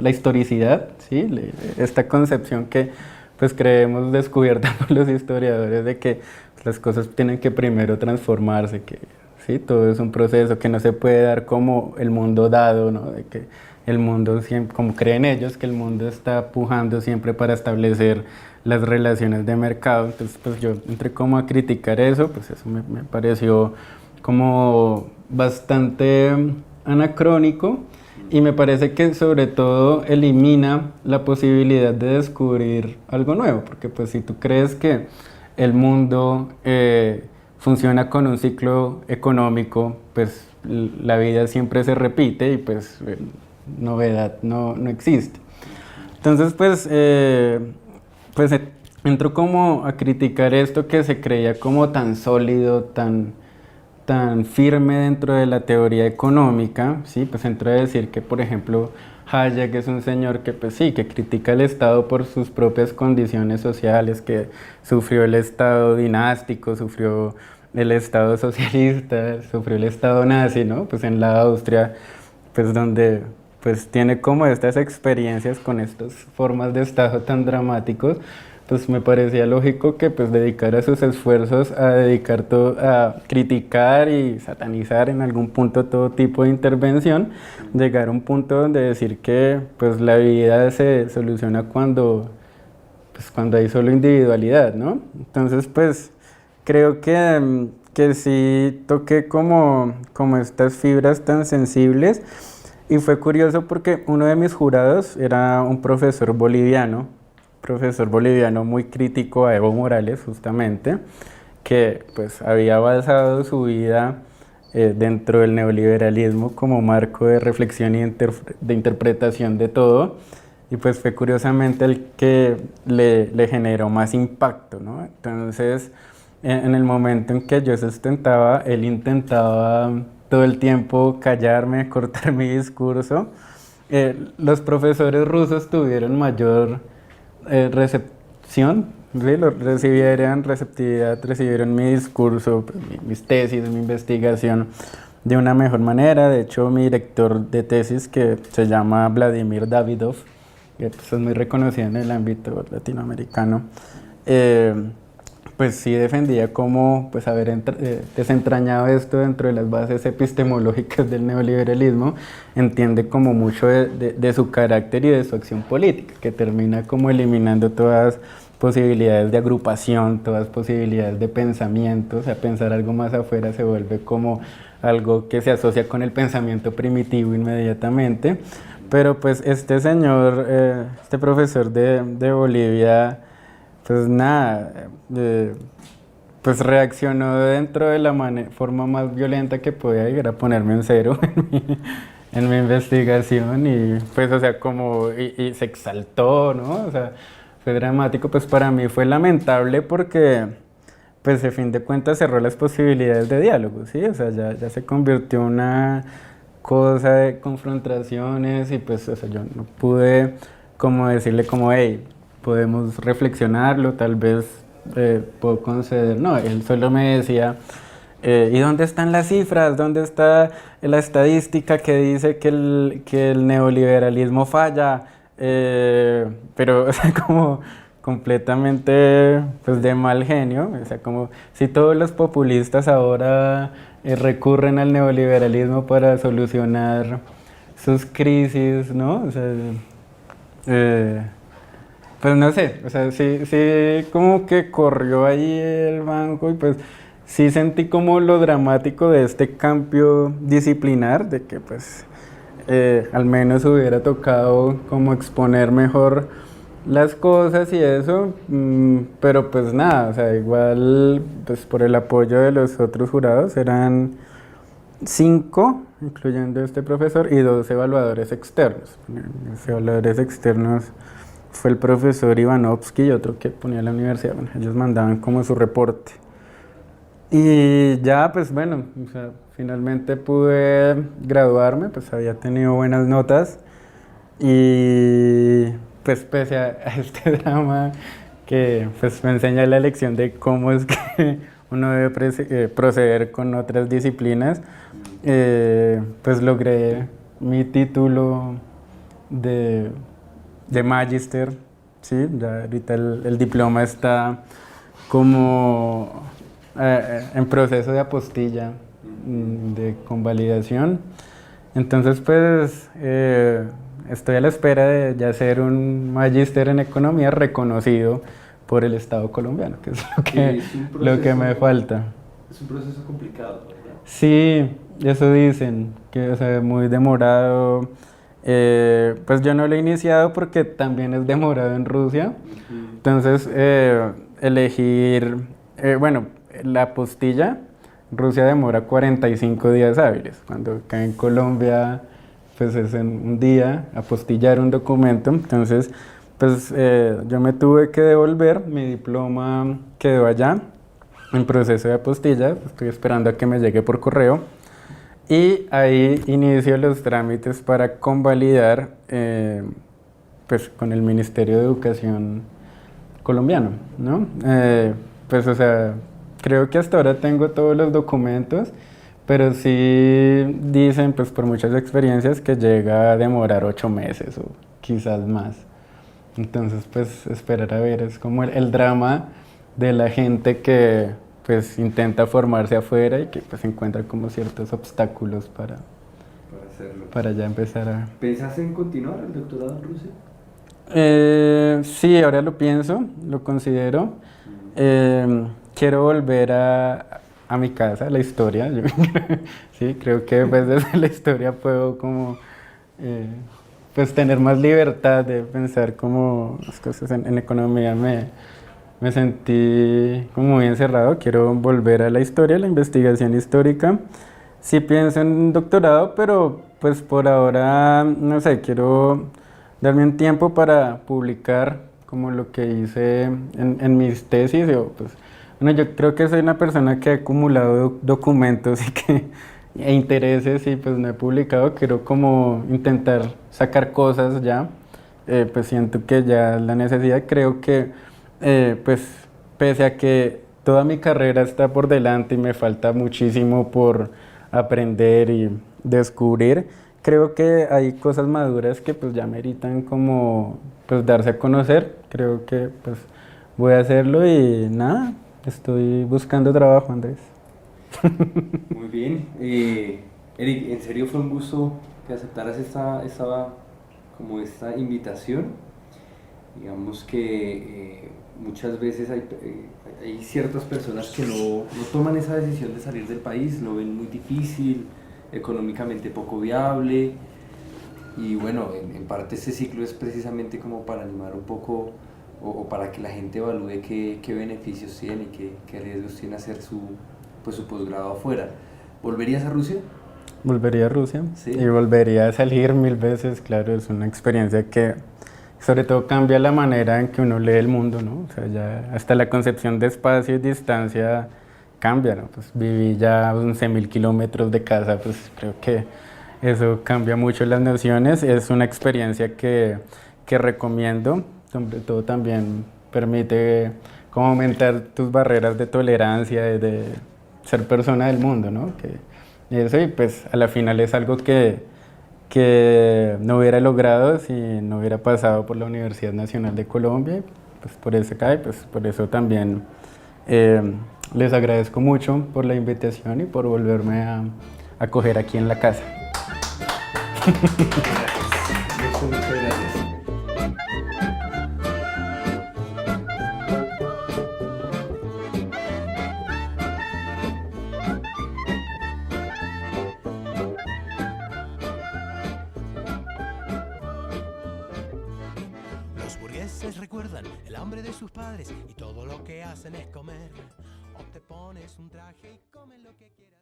la historicidad, ¿sí? Esta concepción que pues creemos descubierta por los historiadores de que las cosas tienen que primero transformarse, que ¿sí? Todo es un proceso, que no se puede dar como el mundo dado, ¿no? De que el mundo, siempre, como creen ellos, que el mundo está pujando siempre para establecer las relaciones de mercado. Entonces pues yo entré como a criticar eso, pues eso me pareció como bastante anacrónico y me parece que sobre todo elimina la posibilidad de descubrir algo nuevo, porque pues si tú crees que el mundo funciona con un ciclo económico, pues la vida siempre se repite y pues novedad no existe. Entonces pues entro como a criticar esto que se creía como tan sólido, tan firme dentro de la teoría económica, ¿sí? Pues entro a decir que, por ejemplo, Hayek es un señor que, pues sí, que critica el Estado por sus propias condiciones sociales, que sufrió el Estado dinástico, sufrió el Estado socialista, sufrió el Estado nazi, ¿no? Pues en la Austria, pues donde pues tiene como estas experiencias con estas formas de Estado tan dramáticos, pues me parecía lógico que pues dedicara sus esfuerzos a criticar y satanizar en algún punto todo tipo de intervención, llegar a un punto donde decir que pues la vida se soluciona cuando hay solo individualidad, ¿no? Entonces pues creo que sí toqué como estas fibras tan sensibles y fue curioso porque uno de mis jurados era un profesor boliviano muy crítico a Evo Morales justamente, que pues había basado su vida dentro del neoliberalismo como marco de reflexión y de interpretación de todo, y pues fue curiosamente el que le generó más impacto, ¿no? Entonces, en el momento en que yo sustentaba, él intentaba todo el tiempo callarme, cortar mi discurso. Los profesores rusos tuvieron mayor recepción, ¿sí? Recibieron receptividad, recibieron mi discurso, pues, mis tesis, mi investigación de una mejor manera. De hecho, mi director de tesis, que se llama Vladimir Davidov, que pues, es muy reconocido en el ámbito latinoamericano, pues sí defendía cómo pues, haber desentrañado esto dentro de las bases epistemológicas del neoliberalismo, entiende como mucho de su carácter y de su acción política, que termina como eliminando todas posibilidades de agrupación, todas posibilidades de pensamiento. O sea, pensar algo más afuera se vuelve como algo que se asocia con el pensamiento primitivo inmediatamente. Pero pues este señor, este profesor de Bolivia, pues nada, pues reaccionó dentro de la forma más violenta que podía, y era ponerme un cero en mi investigación, y pues o sea como, y se exaltó, ¿no? O sea, fue dramático. Pues para mí fue lamentable porque pues a fin de cuentas cerró las posibilidades de diálogo, ¿sí? O sea, ya se convirtió en una cosa de confrontaciones, y pues o sea, yo no pude como decirle como, hey, podemos reflexionarlo, tal vez puedo conceder. No, él solo me decía, ¿y dónde están las cifras? ¿Dónde está la estadística que dice que el neoliberalismo falla? Pero, o sea, como completamente pues, de mal genio. O sea, como si todos los populistas ahora recurren al neoliberalismo para solucionar sus crisis, ¿no? O sea, pues no sé, o sea, sí como que corrió ahí el banco, y pues sí sentí como lo dramático de este cambio disciplinar, de que pues al menos hubiera tocado como exponer mejor las cosas y eso, pero pues nada, o sea, igual pues por el apoyo de los otros jurados eran 5, incluyendo este profesor, y 2 evaluadores externos. Los evaluadores externos fue el profesor Ivanovsky y otro que ponía la universidad. Bueno, ellos mandaban como su reporte. Y ya, pues bueno, o sea, finalmente pude graduarme, pues había tenido buenas notas, y pues pese a este drama que pues me enseña la lección de cómo es que uno debe proceder con otras disciplinas, pues logré mi título de Magister, ¿sí? Ya ahorita el diploma está como en proceso de apostilla, de convalidación. Entonces, pues, estoy a la espera de ya ser un magíster en economía reconocido por el Estado colombiano, que es lo que me falta.
Es un proceso complicado, ¿verdad?
Sí, eso dicen, que o sea, muy demorado. Pues yo no lo he iniciado porque también es demorado en Rusia. Entonces, elegir, bueno, la apostilla, Rusia demora 45 días hábiles, cuando acá en Colombia pues es en un día apostillar un documento. Entonces, pues yo me tuve que devolver, mi diploma quedó allá en proceso de apostilla, estoy esperando a que me llegue por correo. Y ahí inicio los trámites para convalidar pues, con el Ministerio de Educación colombiano, ¿no? Pues, o sea, creo que hasta ahora tengo todos los documentos, pero sí dicen, pues, por muchas experiencias, que llega a demorar 8 meses o quizás más. Entonces, pues, esperar a ver, es como el drama de la gente que pues intenta formarse afuera y que pues encuentra como ciertos obstáculos para
Hacerlo.
para ya empezar a...
¿Pensás en continuar el doctorado en Rusia?
Sí, ahora lo pienso, lo considero. Quiero volver a mi casa, a la historia. Sí, creo que pues desde la historia puedo como pues tener más libertad de pensar como las cosas en economía me sentí como muy encerrado, quiero volver a la historia, a la investigación histórica. Sí pienso en un doctorado, pero pues por ahora, no sé, quiero darme un tiempo para publicar como lo que hice en mis tesis. Pues, bueno, yo creo que soy una persona que ha acumulado documentos e intereses y pues no he publicado. Quiero como intentar sacar cosas ya. Pues siento que ya la necesidad, creo que pues pese a que toda mi carrera está por delante y me falta muchísimo por aprender y descubrir, creo que hay cosas maduras que pues ya meritan como pues darse a conocer. Creo que pues voy a hacerlo y nada, estoy buscando trabajo, Andrés.
Muy bien. Eric, en serio fue un gusto que aceptaras como esta invitación. Digamos que muchas veces hay ciertas personas que no toman esa decisión de salir del país, lo ven muy difícil, económicamente poco viable. Y bueno, en parte este ciclo es precisamente como para animar un poco o para que la gente evalúe qué beneficios tiene y qué riesgos tiene hacer su posgrado afuera. ¿Volverías a Rusia?
Volvería a Rusia,
Sí.
y volvería a salir 1000 veces, claro, es una experiencia que sobre todo cambia la manera en que uno lee el mundo, ¿no? O sea, ya hasta la concepción de espacio y distancia cambia, ¿no? Pues viví ya 11.000 kilómetros de casa, pues creo que eso cambia mucho las nociones. Es una experiencia que recomiendo, sobre todo también permite como aumentar tus barreras de tolerancia, de ser persona del mundo, ¿no? Y eso, y pues a la final es algo que no hubiera logrado si no hubiera pasado por la Universidad Nacional de Colombia. Pues por eso cae, pues por eso también les agradezco mucho por la invitación y por volverme a acoger aquí en la casa.
Muchas gracias.
Los burgueses recuerdan el hambre de sus padres y todo lo que hacen es comer. O te pones un traje y comes lo que quieras.